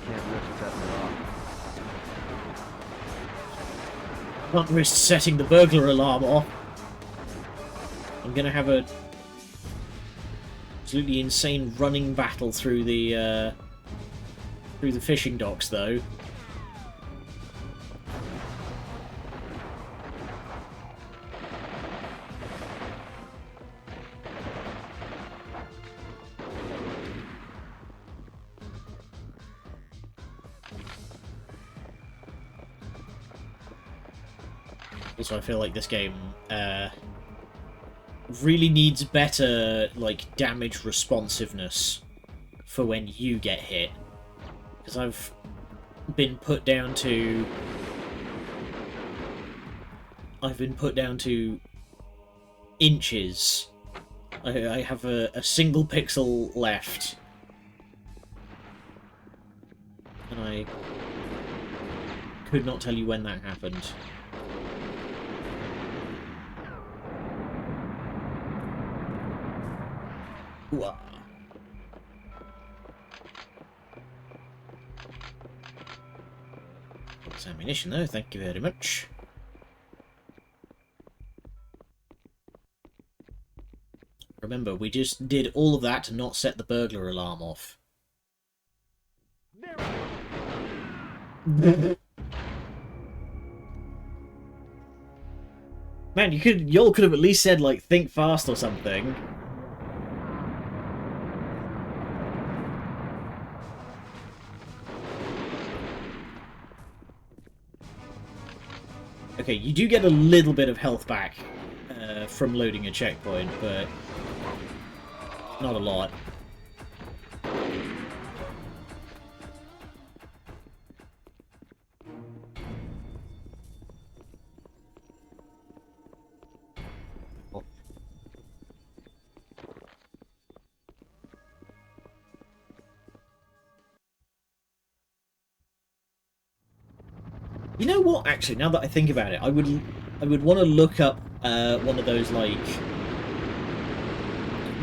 Can't risk setting it off. Can't risk setting the burglar alarm off. I'm gonna have a absolutely insane running battle through the fishing docks, though. Also, I feel like this game really needs better, like, damage responsiveness for when you get hit. Because I've been put down to... inches. I have a single pixel left. And I could not tell you when that happened. Ooh-ah. That's ammunition though, thank you very much. Remember, we just did all of that to not set the burglar alarm off. Man, y'all could have at least said, like, think fast or something. Okay, you do get a little bit of health back from loading a checkpoint, but not a lot. You know what? Actually, now that I think about it, I would want to look up one of those, like,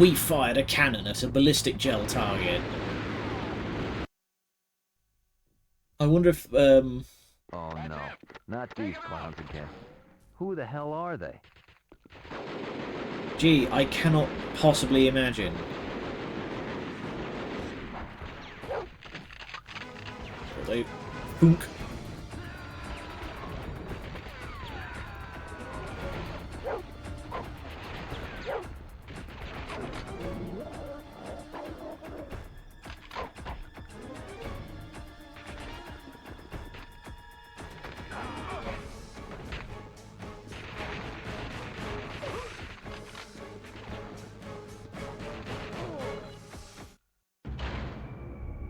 we fired a cannon at a ballistic gel target. I wonder if Oh no, not these clowns again. Who the hell are they? Gee, I cannot possibly imagine. They thunk.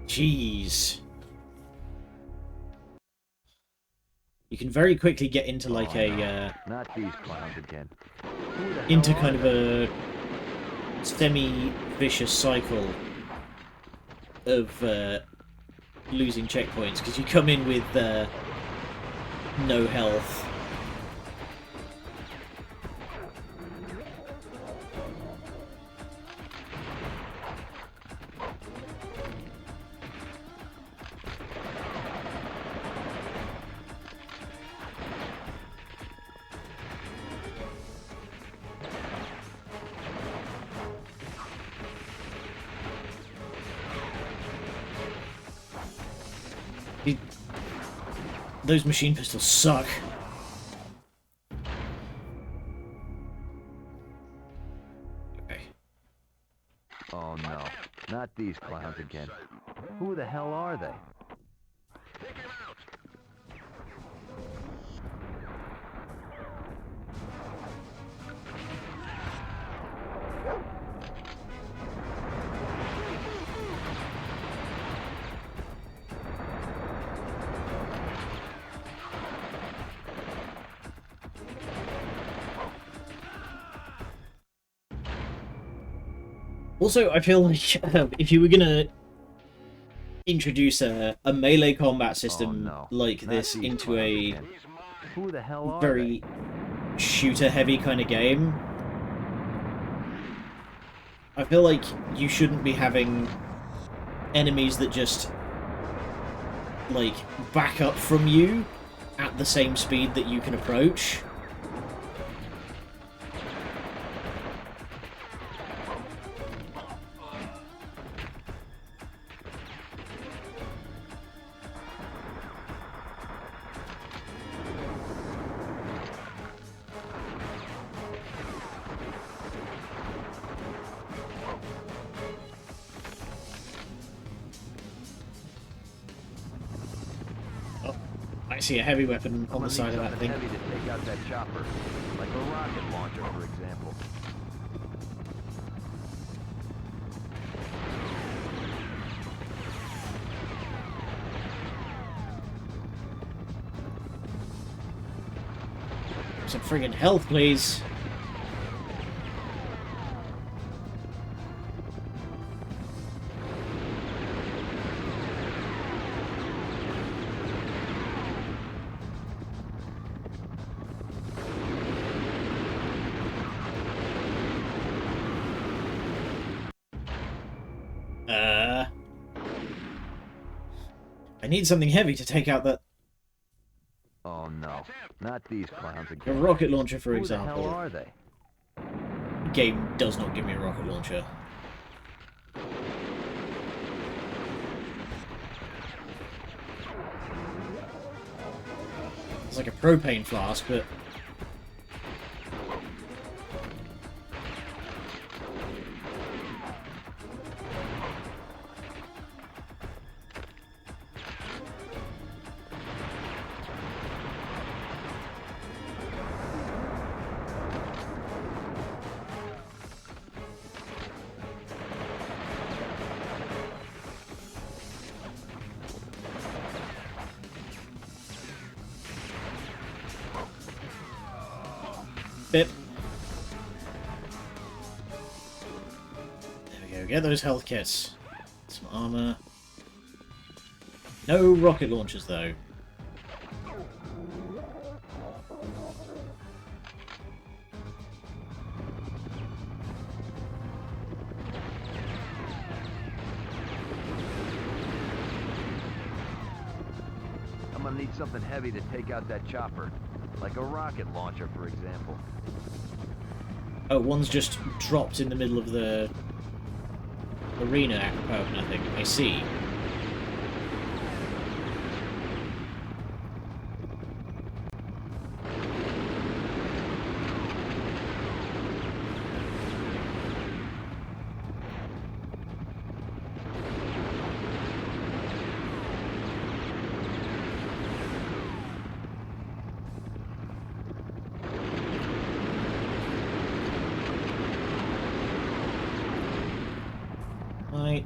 Jeez. You can very quickly get into like not these clowns again. Into kind of a semi-vicious cycle of losing checkpoints because you come in with no health. Those machine pistols suck. Okay. Oh no, not these clowns again. Who the hell are they? Also, I feel like if you were gonna introduce a melee combat system like this into a very shooter-heavy kind of game, I feel like you shouldn't be having enemies that just, like, back up from you at the same speed that you can approach. I see a heavy weapon on the side of that thing. Heavy to take out that chopper, like a rocket launcher, for example. Some friggin' health, please. need something heavy to take out that... Oh no, not these clowns A again. rocket launcher, for Who example. the hell are they? The game does not give me a rocket launcher. It's like a propane flask, but... Bip. There we go, get those health kits. Some armor. No rocket launchers, though. I'm gonna need something heavy to take out that chopper. Like a rocket launcher, for example. Oh, one's just dropped in the middle of the arena apropos of nothing. I see.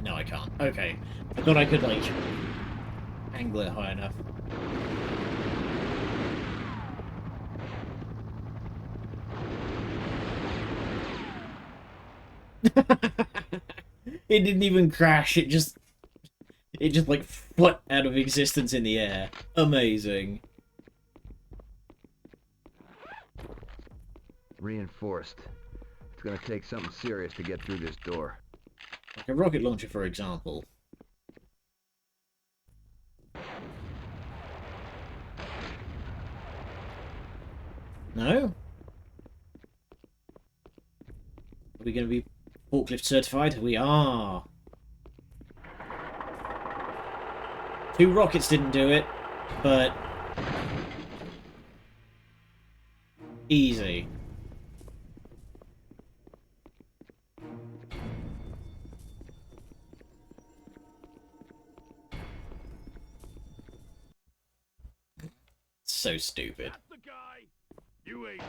No, I can't. Okay. I thought I could, like, angle it high enough. It didn't even crash, it just like, flew out of existence in the air. Amazing. Reinforced. It's gonna take something serious to get through this door. Like a rocket launcher, for example. No? Are we going to be forklift certified? We are. 2 rockets didn't do it, but... easy. So stupid. The guy. You ain't.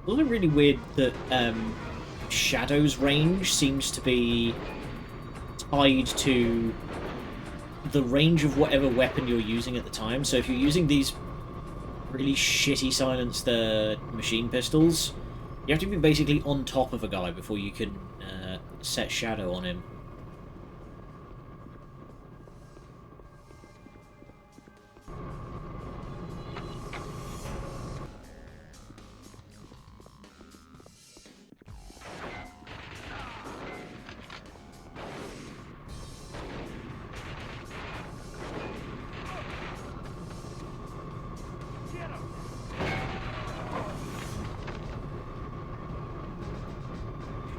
Wasn't it really weird that Shadow's range seems to be tied to the range of whatever weapon you're using at the time? So if you're using these really shitty silenced machine pistols, you have to be basically on top of a guy before you can set Shadow on him.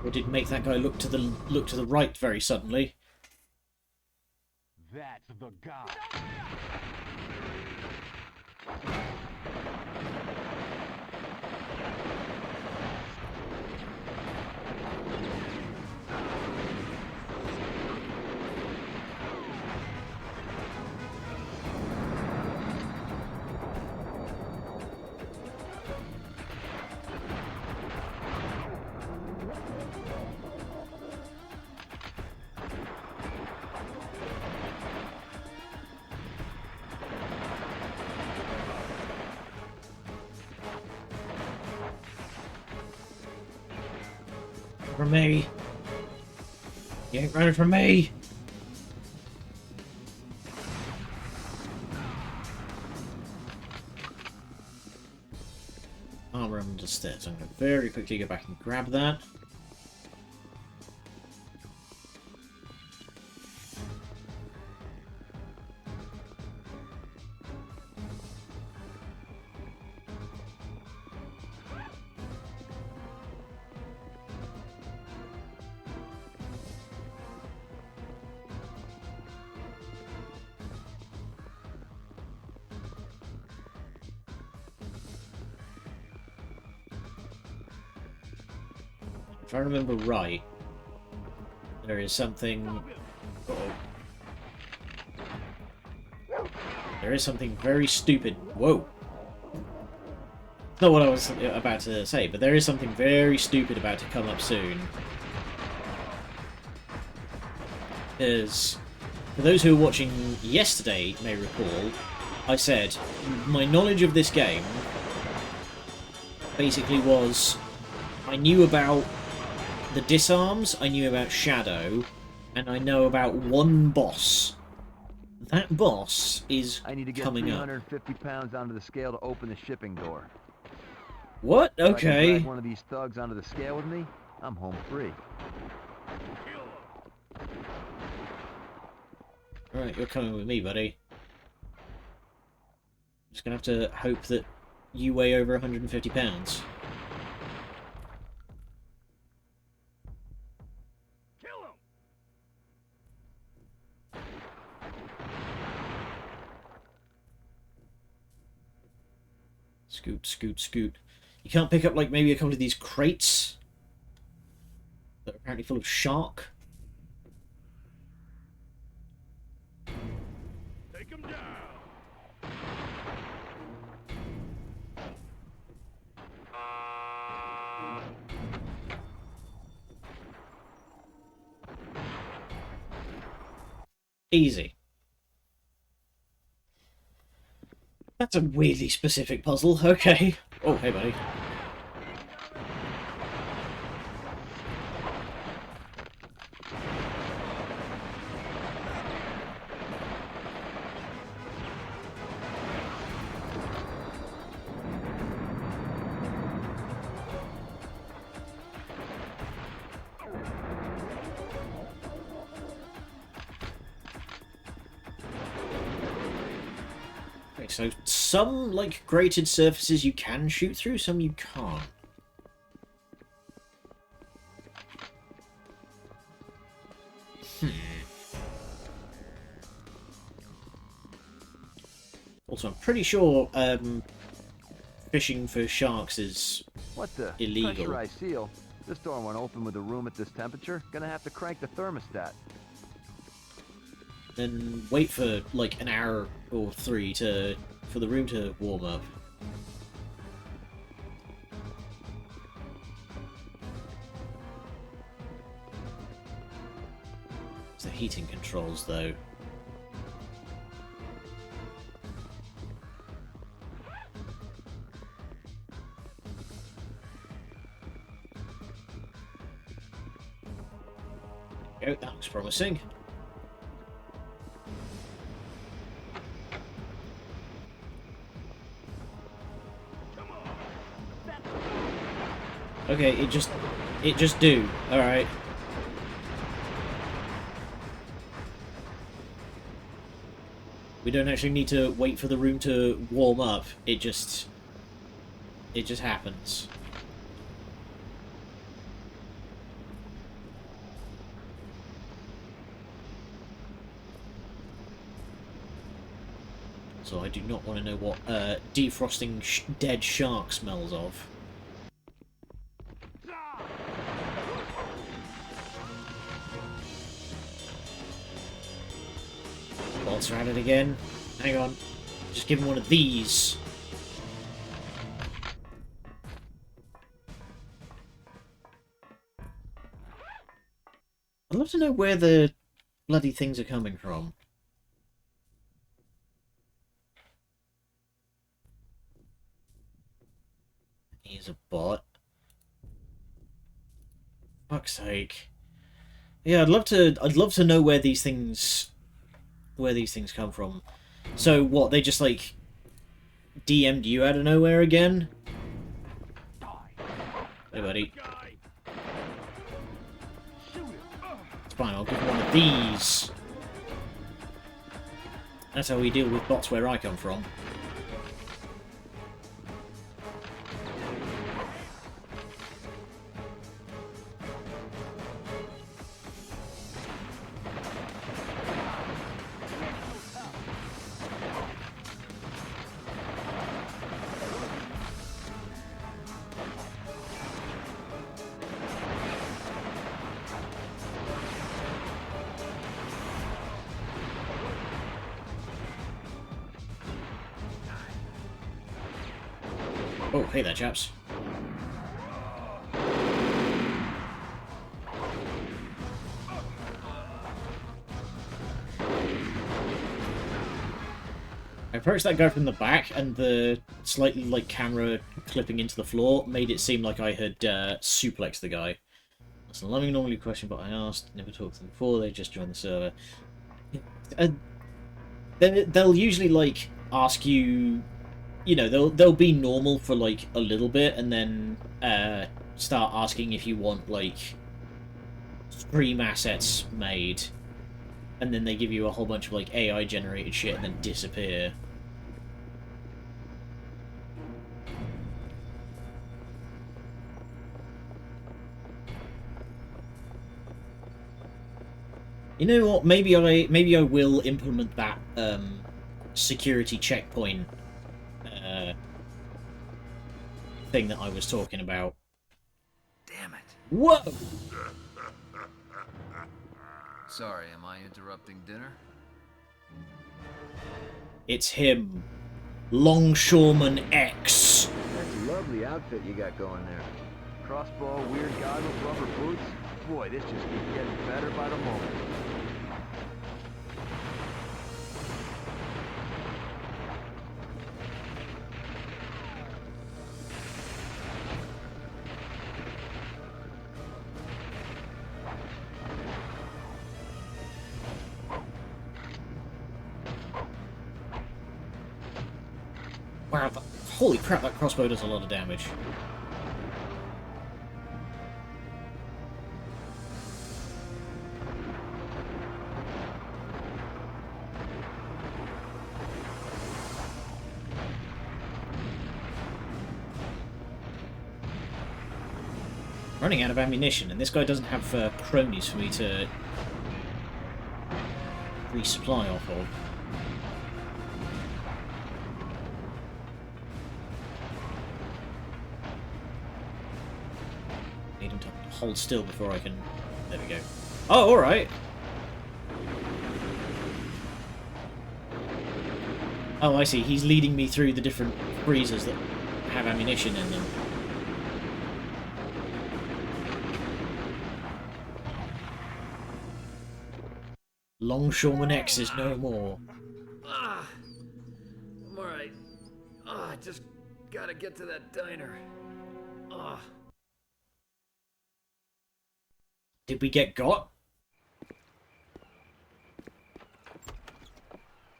Or did make that guy look to the right very suddenly. That's the guy. From me. You ain't running from me. run the stairs. I'm going to very quickly go back and grab that. If I remember right, there is something... Uh-oh. There is something very stupid... Whoa! Not what I was about to say, but there is something very stupid about to come up soon. Because, for those who were watching yesterday may recall, I said my knowledge of this game basically was I knew about the disarms, I knew about Shadow, and I know about one boss. That boss is I need to get coming up. 350 pounds onto the scale to open the shipping door. What? If I can Okay. drag one of these thugs onto the scale with me, I'm home free. Alright, you're coming with me, buddy. Just gonna have to hope that you weigh over 150 pounds. Scoot, scoot, scoot. You can't pick up, like, maybe a couple of these crates that are apparently full of shark? Take him down. Easy. That's a weirdly specific puzzle. Okay. Oh, hey, buddy. So some, like, grated surfaces you can shoot through, some you can't. Also, I'm pretty sure fishing for sharks is What the? illegal. Pressurized seal? This door won't open with a room at this temperature. Gonna have to crank the thermostat. Then wait for like an hour or three for the room to warm up. It's the heating controls, though. Oh, that looks promising. Okay, it just do. Alright. We don't actually need to wait for the room to warm up. It just happens. So I do not want to know what defrosting dead shark smells of. Bolts are at it again. Hang on. Just give him one of these. I'd love to know where the bloody things are coming from. He's a bot. Fuck's sake. Yeah, I'd love to know where these things come from. So what, they just like DM'd you out of nowhere again? Hey, buddy. It's fine, I'll give you one of these. That's how we deal with bots where I come from. Oh, hey there, chaps. I approached that guy from the back, and the slightly, like, camera clipping into the floor made it seem like I had suplexed the guy. That's an alarming normally question, but I asked, never talked to them before, they just joined the server. They'll usually, like, ask you... You know, they'll be normal for, like, a little bit, and then start asking if you want, like, stream assets made. And then they give you a whole bunch of, like, AI-generated shit and then disappear. You know what? Maybe I will implement that security checkpoint thing that I was talking about. Damn it. Whoa! Sorry, am I interrupting dinner? It's him. Longshoreman X. That's a lovely outfit you got going there. Crossbow, weird goggles, rubber boots. Boy, this just keeps getting better by the moment. Wow, holy crap, that crossbow does a lot of damage. Running out of ammunition, and this guy doesn't have cronies for me to resupply off of. Need him to hold still before I can... There we go. Oh, alright! Oh, I see. He's leading me through the different freezers that have ammunition in them. Longshoreman X is no more. I'm alright. I just gotta get to that diner. Did we get got?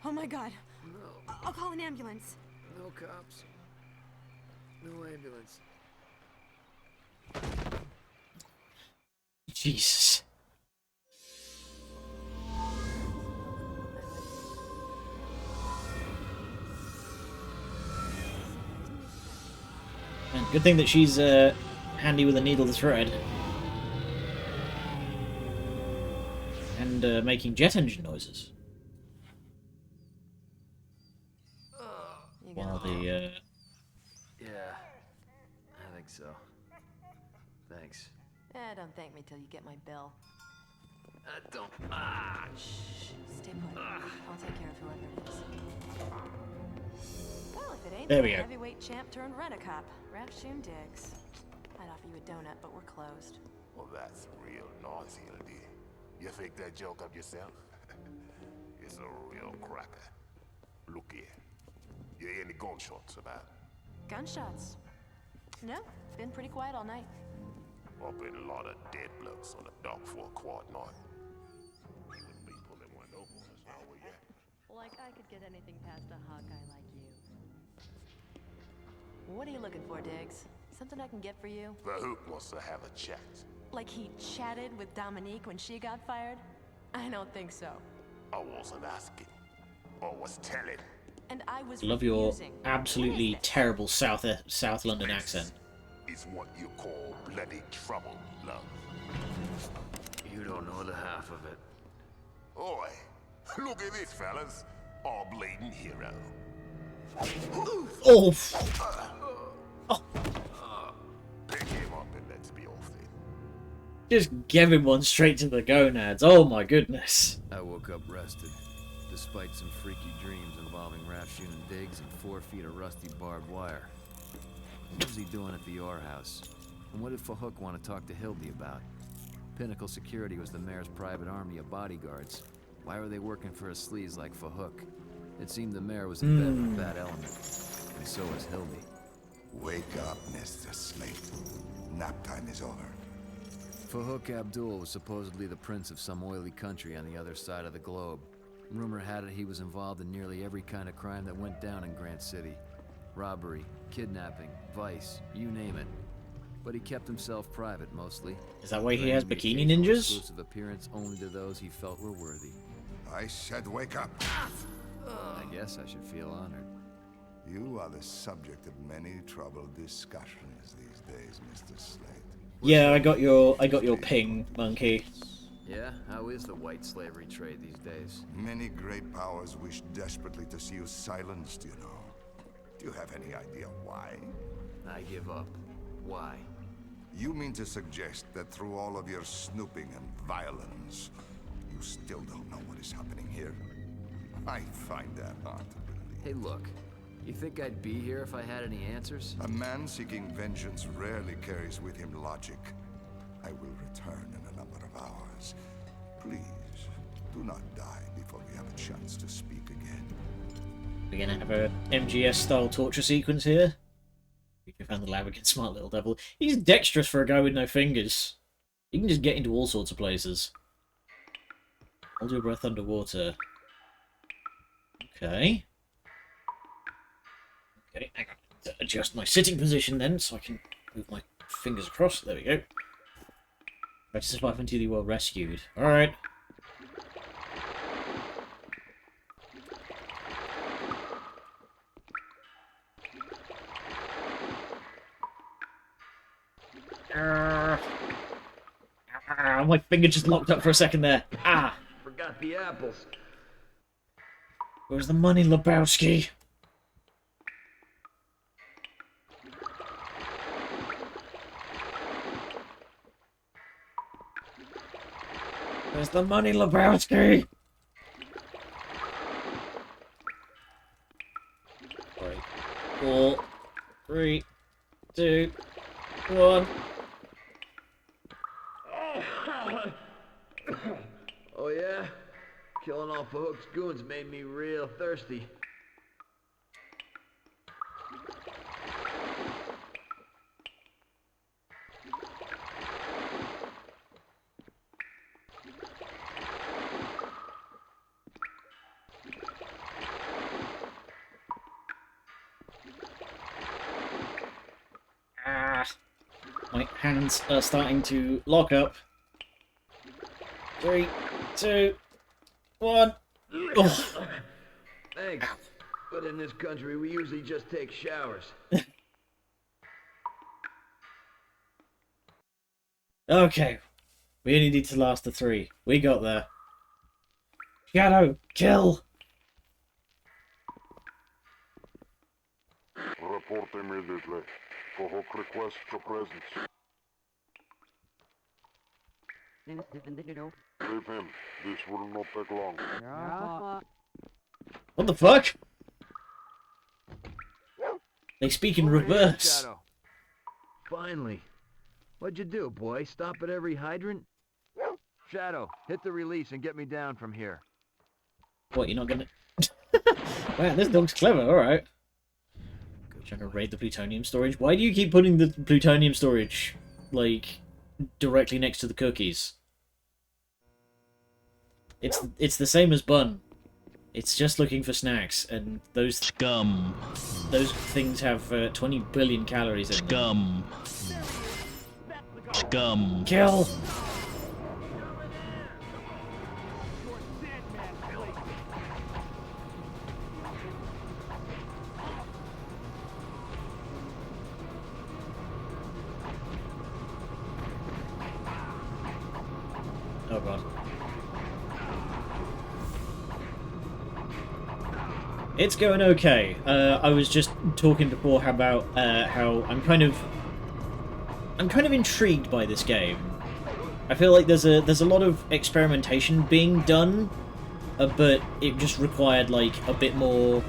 Oh my god. No. I'll call an ambulance. No cops. No ambulance. Jesus. Man, good thing that she's handy with a needle to thread. And making jet engine noises. While the Yeah, I think so. Thanks. Don't thank me till you get my bill. Don't. Shh. Stay put. I'll take care of whoever it is. Well, if it ain't There the we go. heavyweight champ turned rent-a-cop, Rapshoon Diggs. I'd offer you a donut, but we're closed. Well, that's real noisy, LD. You think that joke up yourself? It's a real cracker. Look here. You hear any gunshots about? Gunshots? No, been pretty quiet all night. Up in a lot of dead blokes on the dock for a quad night. Wouldn't be pulling one over us now, will ya? Like I could get anything past a hot guy like you. What are you looking for, Diggs? Something I can get for you? The Hook wants to have a chat. Like he chatted with Dominique when she got fired? I don't think so. I wasn't asking. I was telling. And I was Love your refusing. absolutely terrible South London accent. It's what you call bloody trouble, love. You don't know the half of it. Oi, look at this, fellas. Our bleeding hero. Oh! Pick him up and let's be off then. Just giving one straight to the gonads. Oh my goodness. I woke up rested, despite some freaky dreams involving raft shooting digs and 4 feet of rusty barbed wire. What was he doing at the Orr house? And what did Fahook want to talk to Hildy about? Pinnacle Security was the mayor's private army of bodyguards. Why were they working for a sleaze like Fahook? It seemed the mayor was in bed with that element, and so was Hildy. Wake up, Mr. Slate. Nap time is over. Fahook Abdul was supposedly the prince of some oily country on the other side of the globe. Rumor had it he was involved in nearly every kind of crime that went down in Grant City. Robbery, kidnapping, vice, you name it. But he kept himself private, mostly. Is that why he has bikini occasional ninjas? Exclusive appearance only to those he felt were worthy. I said wake up. I guess I should feel honored. You are the subject of many troubled discussions these days, Mr. Slate. Yeah, I got your ping, monkey. Yeah? How is the white slavery trade these days? Many great powers wish desperately to see you silenced, you know. Do you have any idea why? I give up. Why? You mean to suggest that through all of your snooping and violence, you still don't know what is happening here? I find that hard to believe. Hey, look. You think I'd be here if I had any answers? A man seeking vengeance rarely carries with him logic. I will return in a number of hours. Please, do not die before we have a chance to speak again. We're gonna have a MGS-style torture sequence here. You can find the lab against Smart Little Devil. He's dexterous for a guy with no fingers. He can just get into all sorts of places. Hold your breath underwater. Okay. Okay, I got to adjust my sitting position then, so I can move my fingers across. There we go. Try to survive until you are rescued. Alright. My finger just locked up for a second there. Ah! Forgot the apples. Where's the money, Lebowski? Where's the money, Lebowski? Right. 4, 3, 2, 1. Oh yeah? Killing off Hook's goons made me real thirsty. My hands are starting to lock up. 3, 2, 1. Oh. Thanks. But in this country, we usually just take showers. Okay. We only need to last the 3. We got there. Shadow, kill! Report immediately. Fahook requests your presence. Leave him. This will not take long. What the fuck? They speak in reverse. Shadow. Finally. What'd you do, boy? Stop at every hydrant? Shadow, hit the release and get me down from here. What, you're not gonna... Wow, this dog's clever, alright. Trying to raid the plutonium storage. Why do you keep putting the plutonium storage, like, directly next to the cookies? It's the same as Bun. It's just looking for snacks, and those scum those things have 20 billion calories in them. Scum. Kill! Oh god. It's going okay. I was just talking before about how I'm kind of intrigued by this game. I feel like there's a lot of experimentation being done, but it just required like a bit more,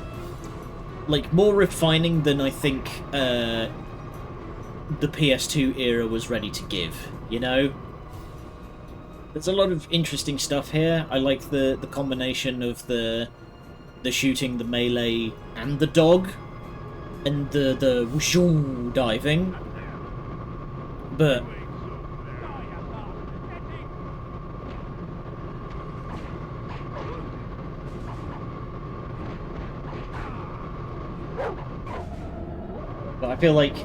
like more refining than I think the PS2 era was ready to give. You know. There's a lot of interesting stuff here. I like the combination of the shooting, the melee, and the dog, and the whooshoo diving. But I feel like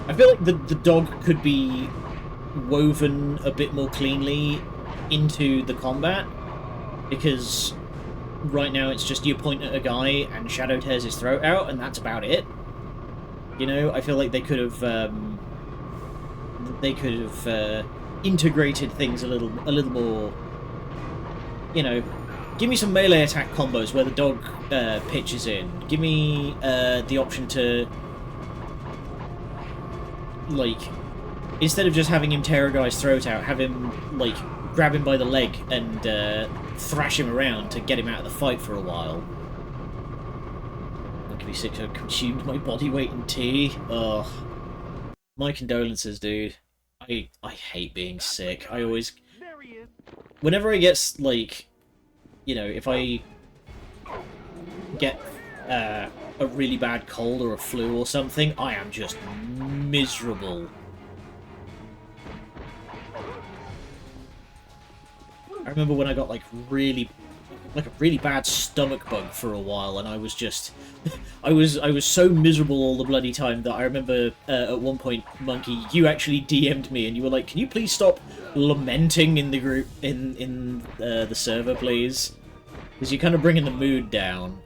the dog could be woven a bit more cleanly into the combat, because right now it's just you point at a guy and Shadow tears his throat out and that's about it. You know, I feel like they could have integrated things a little more. You know, give me some melee attack combos where the dog pitches in. Give me the option to, like, instead of just having him tear a guy's throat out, have him like grab him by the leg and thrash him around to get him out of the fight for a while. I could be sick, so I consumed my body weight in tea. Ugh. My condolences, dude. I hate being sick. I always... Whenever I get, like... You know, if I get a really bad cold or a flu or something, I am just miserable. I remember when I got like a really bad stomach bug for a while, and I was just, I was so miserable all the bloody time that I remember at one point, Monkey, you actually DM'd me and you were like, "Can you please stop lamenting in the group in the server, please? Because you're kind of bringing the mood down."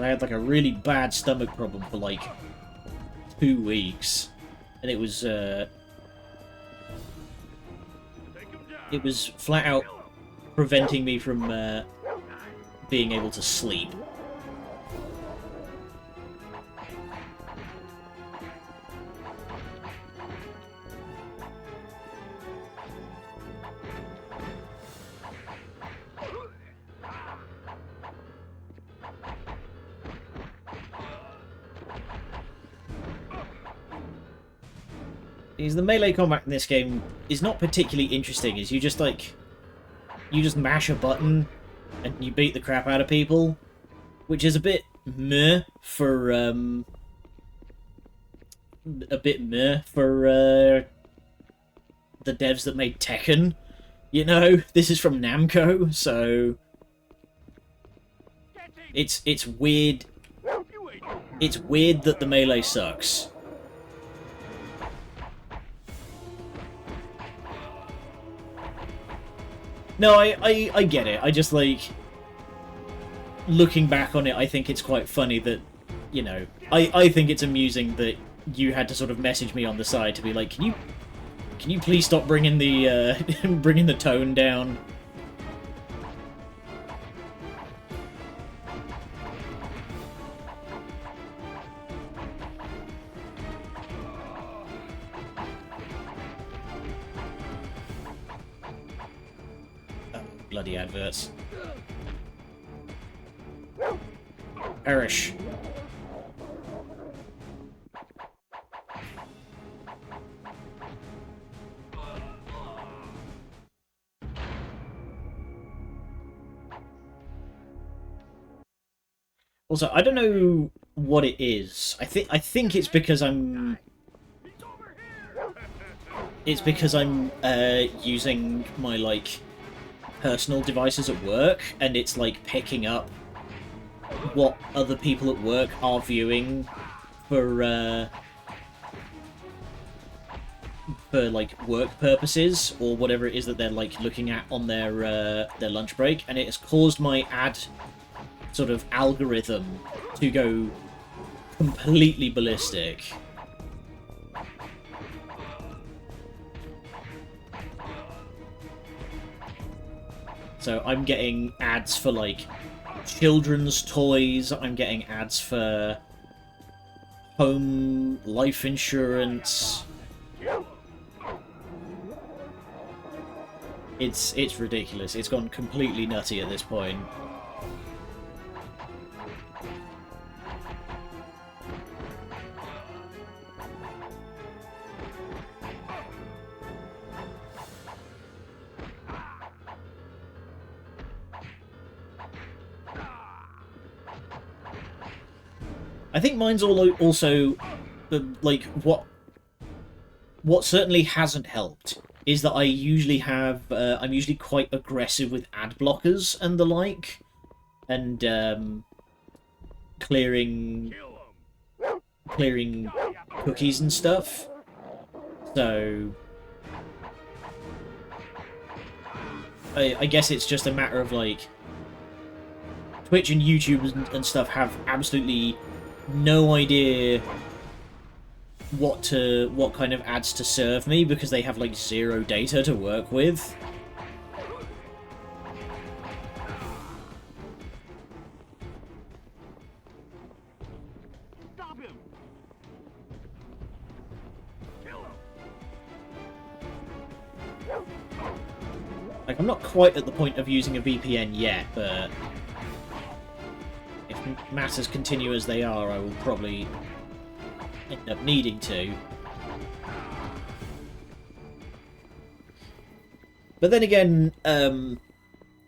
I had like a really bad stomach problem for like 2 weeks. And it was flat out preventing me from being able to sleep. Because the melee combat in this game is not particularly interesting, as you just mash a button and you beat the crap out of people, which is a bit meh for the devs that made Tekken. You know, this is from Namco, so it's weird. It's weird that the melee sucks. No, I get it. I just, like, looking back on it, I think it's quite funny that, you know, I think it's amusing that you had to sort of message me on the side to be like, can you please stop bringing the, bringing the tone down? Bloody adverts. Perish. Also, I don't know what it is. I think it's because I'm... It's because I'm using my, like, personal devices at work, and it's like picking up what other people at work are viewing for like work purposes or whatever it is that they're like looking at on their lunch break, and it has caused my ad sort of algorithm to go completely ballistic. So I'm getting ads for, like, children's toys, I'm getting ads for home life insurance. It's ridiculous. It's gone completely nutty at this point. I think mine's also like what certainly hasn't helped is that I usually have I'm usually quite aggressive with ad blockers and the like, and clearing cookies and stuff. So I guess it's just a matter of like Twitch and YouTube and stuff have absolutely no idea what kind of ads to serve me because they have like zero data to work with. Stop him! Kill him! Like, I'm not quite at the point of using a VPN yet, but if matters continue as they are, I will probably end up needing to. But then again,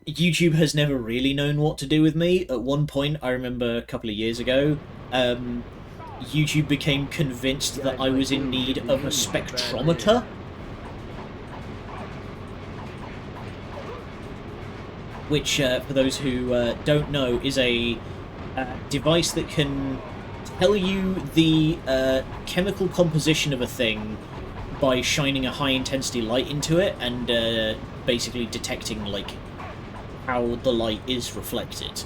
YouTube has never really known what to do with me. At one point, I remember a couple of years ago, YouTube became convinced that I was in need of a spectrometer. Which, for those who don't know, is a device that can tell you the chemical composition of a thing by shining a high-intensity light into it and basically detecting, like, how the light is reflected.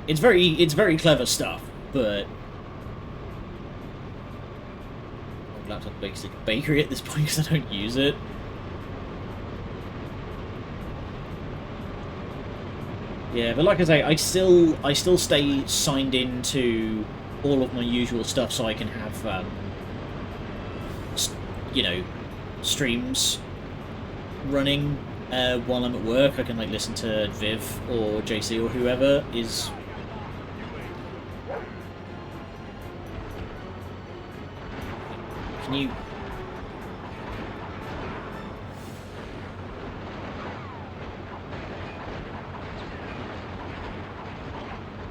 It's very clever stuff, but my laptop's basically a bakery at this point because I don't use it. Yeah, but like I say, I still stay signed in to all of my usual stuff so I can have, you know, streams running while I'm at work. I can, like, listen to Viv or JC or whoever is... Can you...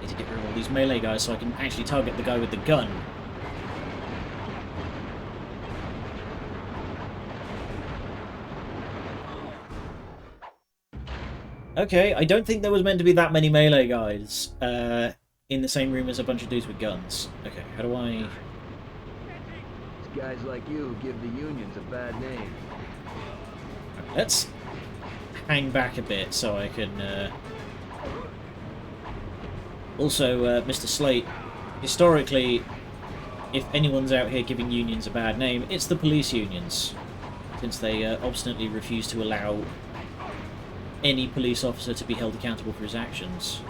Need to get rid of all these melee guys so I can actually target the guy with the gun. Okay, I don't think there was meant to be that many melee guys in the same room as a bunch of dudes with guns. Okay, how do I... It's guys like you who give the unions a bad name. Let's hang back a bit so I can... Also, Mr. Slate, historically, if anyone's out here giving unions a bad name, it's the police unions, since they obstinately refuse to allow any police officer to be held accountable for his actions.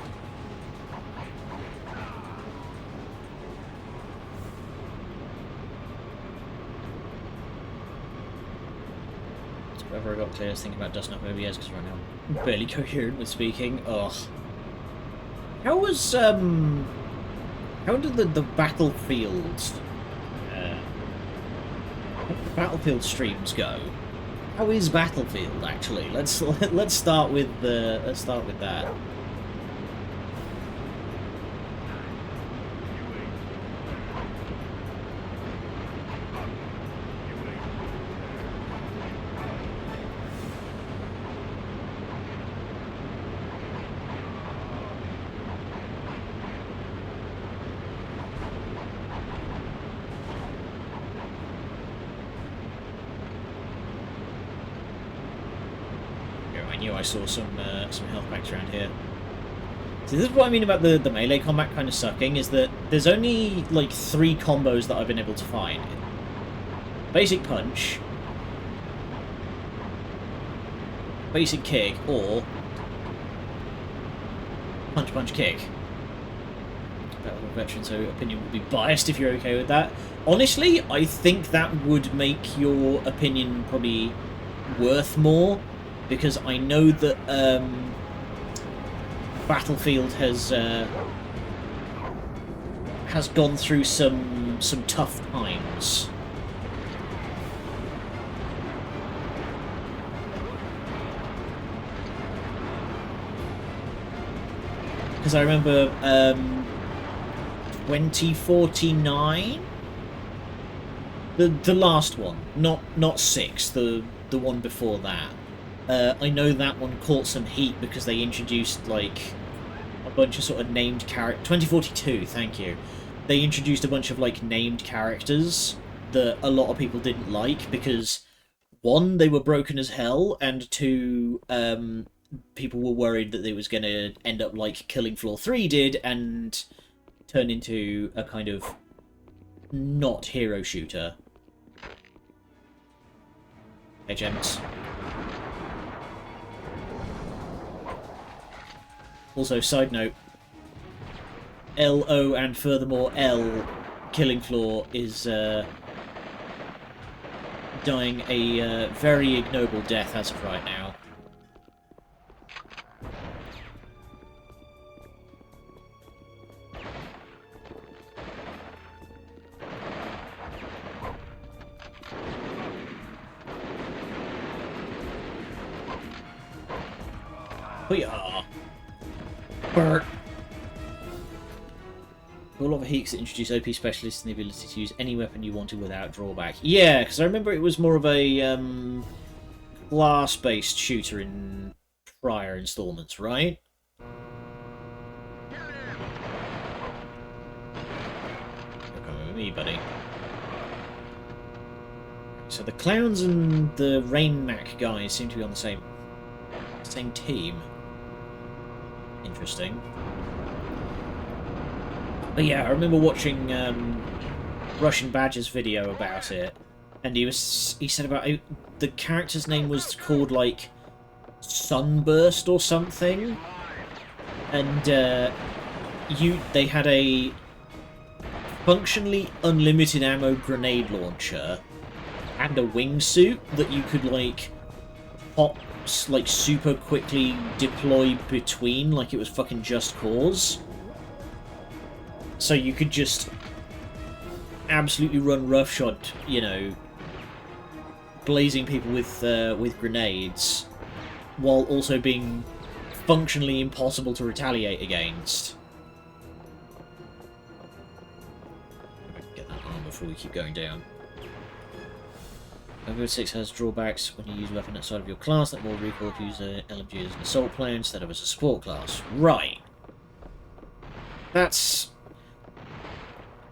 So wherever I got clear, I was thinking about dusting up OBS because right now I'm barely coherent with speaking. Ugh. How was, how did the Battlefield, how did the Battlefield streams go? How is Battlefield, actually? Let's start with that. I knew I saw some health packs around here. So this is what I mean about the melee combat kind of sucking, is that there's only like 3 combos that I've been able to find. Basic punch, basic kick, or punch, punch, kick. Battle veteran, so opinion would be biased if you're okay with that. Honestly, I think that would make your opinion probably worth more, because I know that Battlefield has gone through some tough times. Because I remember 2049, the last one, not 6, the one before that. I know that one caught some heat because they introduced like a bunch of sort of named characters. 2042, thank you. They introduced a bunch of like named characters that a lot of people didn't like because 1, they were broken as hell, and 2, people were worried that it was going to end up like Killing Floor 3 did and turn into a kind of not hero shooter. Hey, gents. Also, side note, LO and furthermore L Killing Floor is dying a very ignoble death as of right now. Hoo-yah! Bert! All of the Heeks that introduce OP specialists and the ability to use any weapon you wanted without drawback. Yeah, because I remember it was more of a class-based shooter in prior installments, right? You're coming with me, buddy. So the clowns and the Rain Mac guys seem to be on the same team. Interesting. But yeah, I remember watching Russian Badger's video about it, and he said about the character's name was called like Sunburst or something, and they had a functionally unlimited ammo grenade launcher and a wingsuit that you could like pop like super quickly deploy between like it was fucking Just Cause. So you could just absolutely run roughshod, you know, blazing people with grenades, while also being functionally impossible to retaliate against. Get that armor before we keep going down. VoD 6 has drawbacks when you use a weapon outside of your class that more recoil to use an LMG as an assault player instead of as a support class. Right. That's...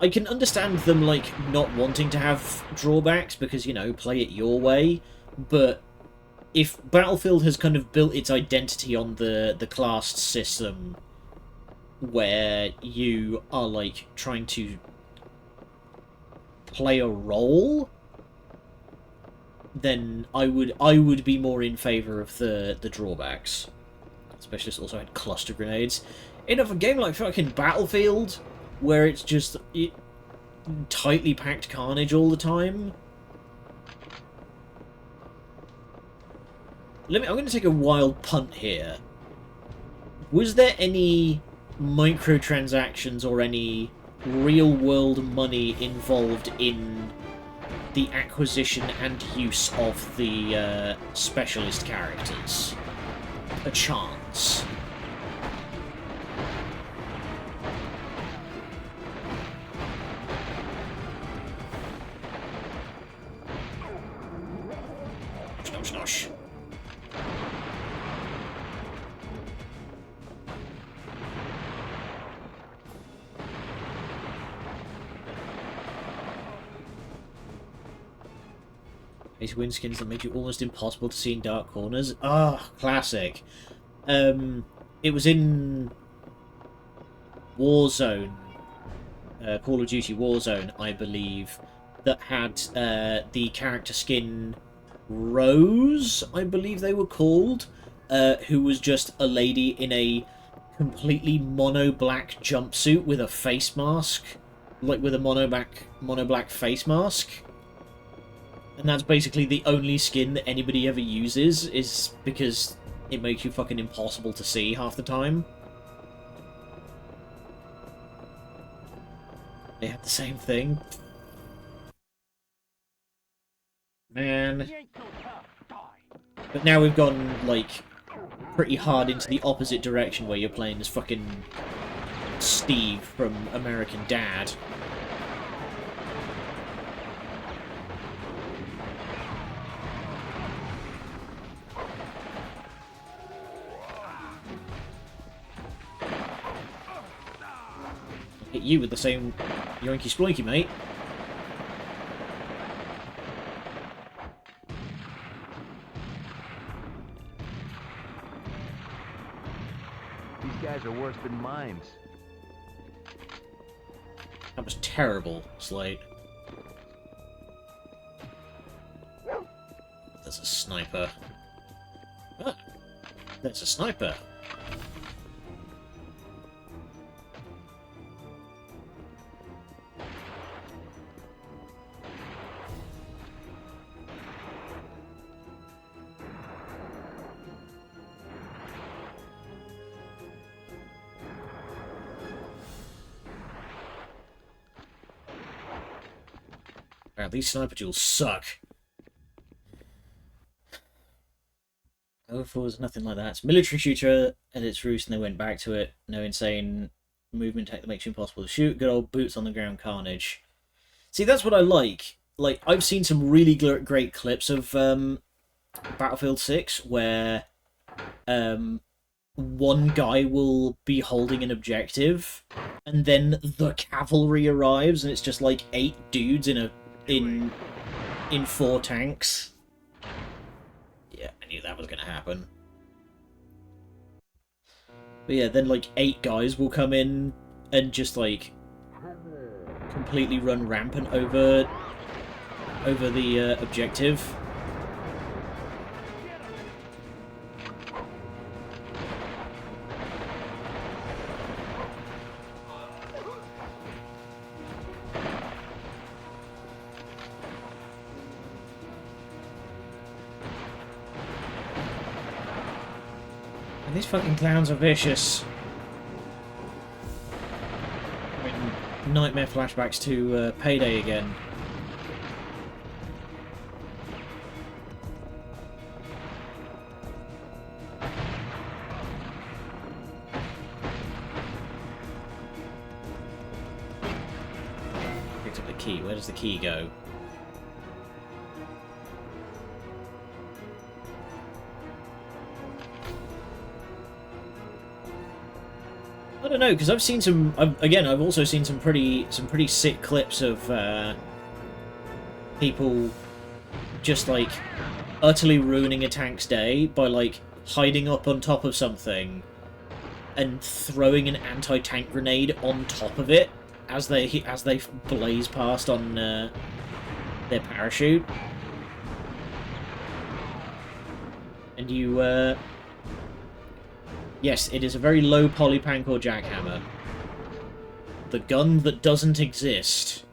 I can understand them, like, not wanting to have drawbacks because, you know, play it your way, but if Battlefield has kind of built its identity on the classed system where you are, like, trying to play a role, then I would be more in favour of the drawbacks. Specialists also had cluster grenades. In a game like fucking Battlefield, where it's just tightly packed carnage all the time. I'm going to take a wild punt here. Was there any microtransactions or any real-world money involved in the acquisition and use of the specialist characters? A chance. Snosh. Ace windskins that made you almost impossible to see in dark corners. Ah, classic. It was in Warzone, Call of Duty Warzone, I believe, that had the character skin Rose, I believe they were called, who was just a lady in a completely mono-black jumpsuit with a face mask, like with a mono-black face mask. And that's basically the only skin that anybody ever uses, is because it makes you fucking impossible to see half the time. They have the same thing. Man. But now we've gone, like, pretty hard into the opposite direction where you're playing as fucking Steve from American Dad. Hit you with the same yoinky sploinky, mate. These guys are worse than mimes. That was terrible, Slate. There's a sniper. Ah, there's a sniper. Wow, these sniper duels suck. Overfall was nothing like that. It's a military shooter at its roots, and they went back to it. No insane movement tech that makes you impossible to shoot. Good old boots on the ground carnage. See, that's what I like. Like, I've seen some really great clips of Battlefield 6 where one guy will be holding an objective, and then the cavalry arrives, and it's just like 8 dudes in 4 tanks. Yeah, I knew that was gonna happen. But yeah, then like 8 guys will come in and just like completely run rampant over the objective. These fucking clowns are vicious. I mean, nightmare flashbacks to Payday again. Picked up the key. Where does the key go? I don't know, because I've seen some. I've also seen some pretty sick clips of people just like utterly ruining a tank's day by like hiding up on top of something and throwing an anti-tank grenade on top of it as they blaze past on their parachute, and you. Yes, it is a very low poly Pancor jackhammer. The gun that doesn't exist.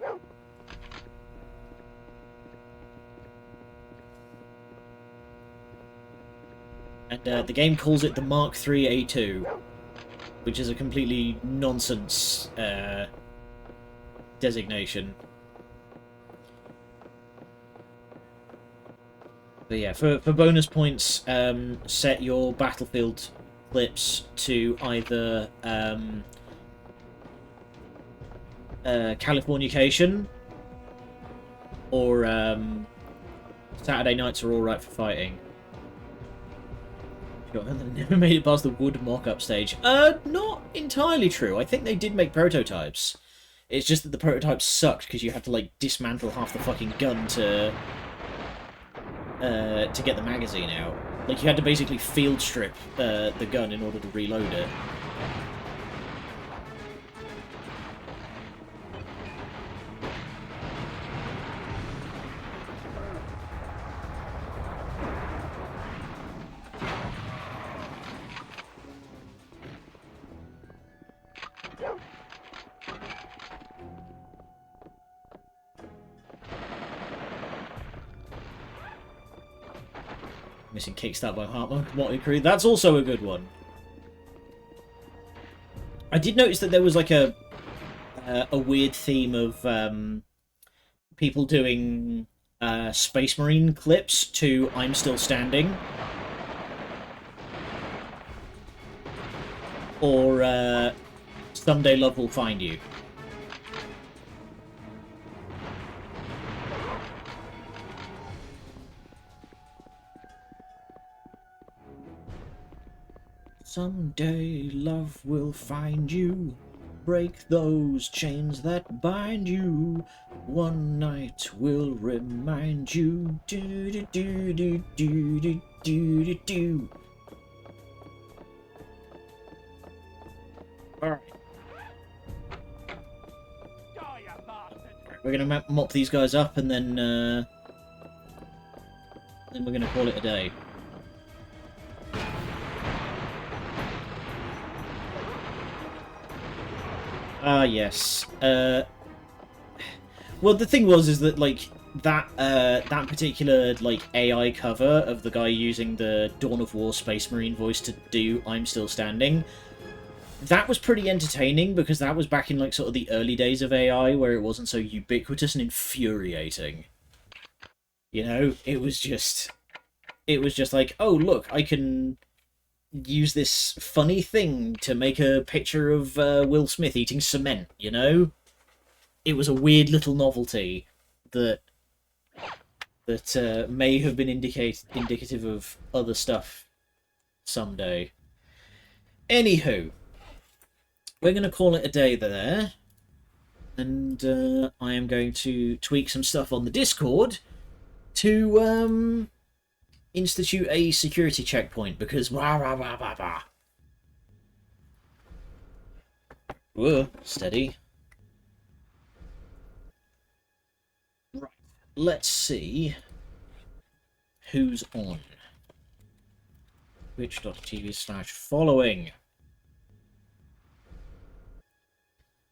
And the game calls it the Mark III A2, which is a completely nonsense designation. But yeah, for bonus points, set your Battlefield clips to either Californication or Saturday Nights Are Alright for Fighting. Never made it past the wood mock-up stage. Not entirely true. I think they did make prototypes. It's just that the prototypes sucked because you had to like dismantle half the fucking gun to to get the magazine out. Like, you had to basically field strip the gun in order to reload it. Missing Kickstart by Heart Motley Crew. That's also a good one. I did notice that there was like a weird theme of people doing Space Marine clips to I'm Still Standing. Or Someday Love Will Find You. Someday love will find you, break those chains that bind you. One night will remind you. Do do do do do do do do do. All right. We're gonna mop these guys up, and then we're gonna call it a day. Ah, yes. Well, the thing is that, like, that particular, like, AI cover of the guy using the Dawn of War Space Marine voice to do I'm Still Standing, that was pretty entertaining, because that was back in, like, sort of the early days of AI, where it wasn't so ubiquitous and infuriating. You know? It was just like, oh, look, I can use this funny thing to make a picture of Will Smith eating cement, you know? It was a weird little novelty that may have been indicative of other stuff someday. Anywho, we're going to call it a day there, and I am going to tweak some stuff on the Discord to institute a security checkpoint, because Whoa, steady. Right, let's see who's on. Twitch.tv/following.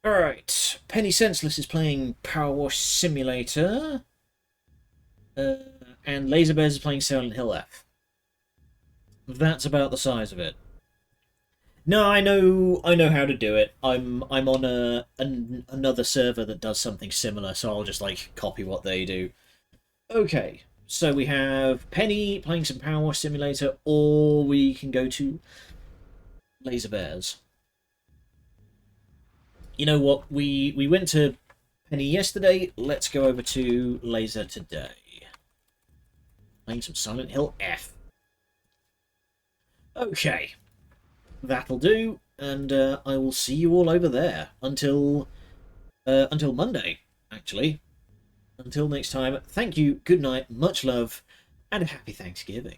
Alright, Penny Senseless is playing Power Wash Simulator. And Laserbears is playing Silent Hill F. That's about the size of it. No, I know how to do it. I'm on another server that does something similar, so I'll just like copy what they do. Okay, so we have Penny playing some Power Wash Simulator, or we can go to Laserbears. You know what? We went to Penny yesterday. Let's go over to Laser today. Playing some Silent Hill F. Okay. That'll do, and I will see you all over there until Monday, actually. Until next time, thank you, good night, much love, and a happy Thanksgiving.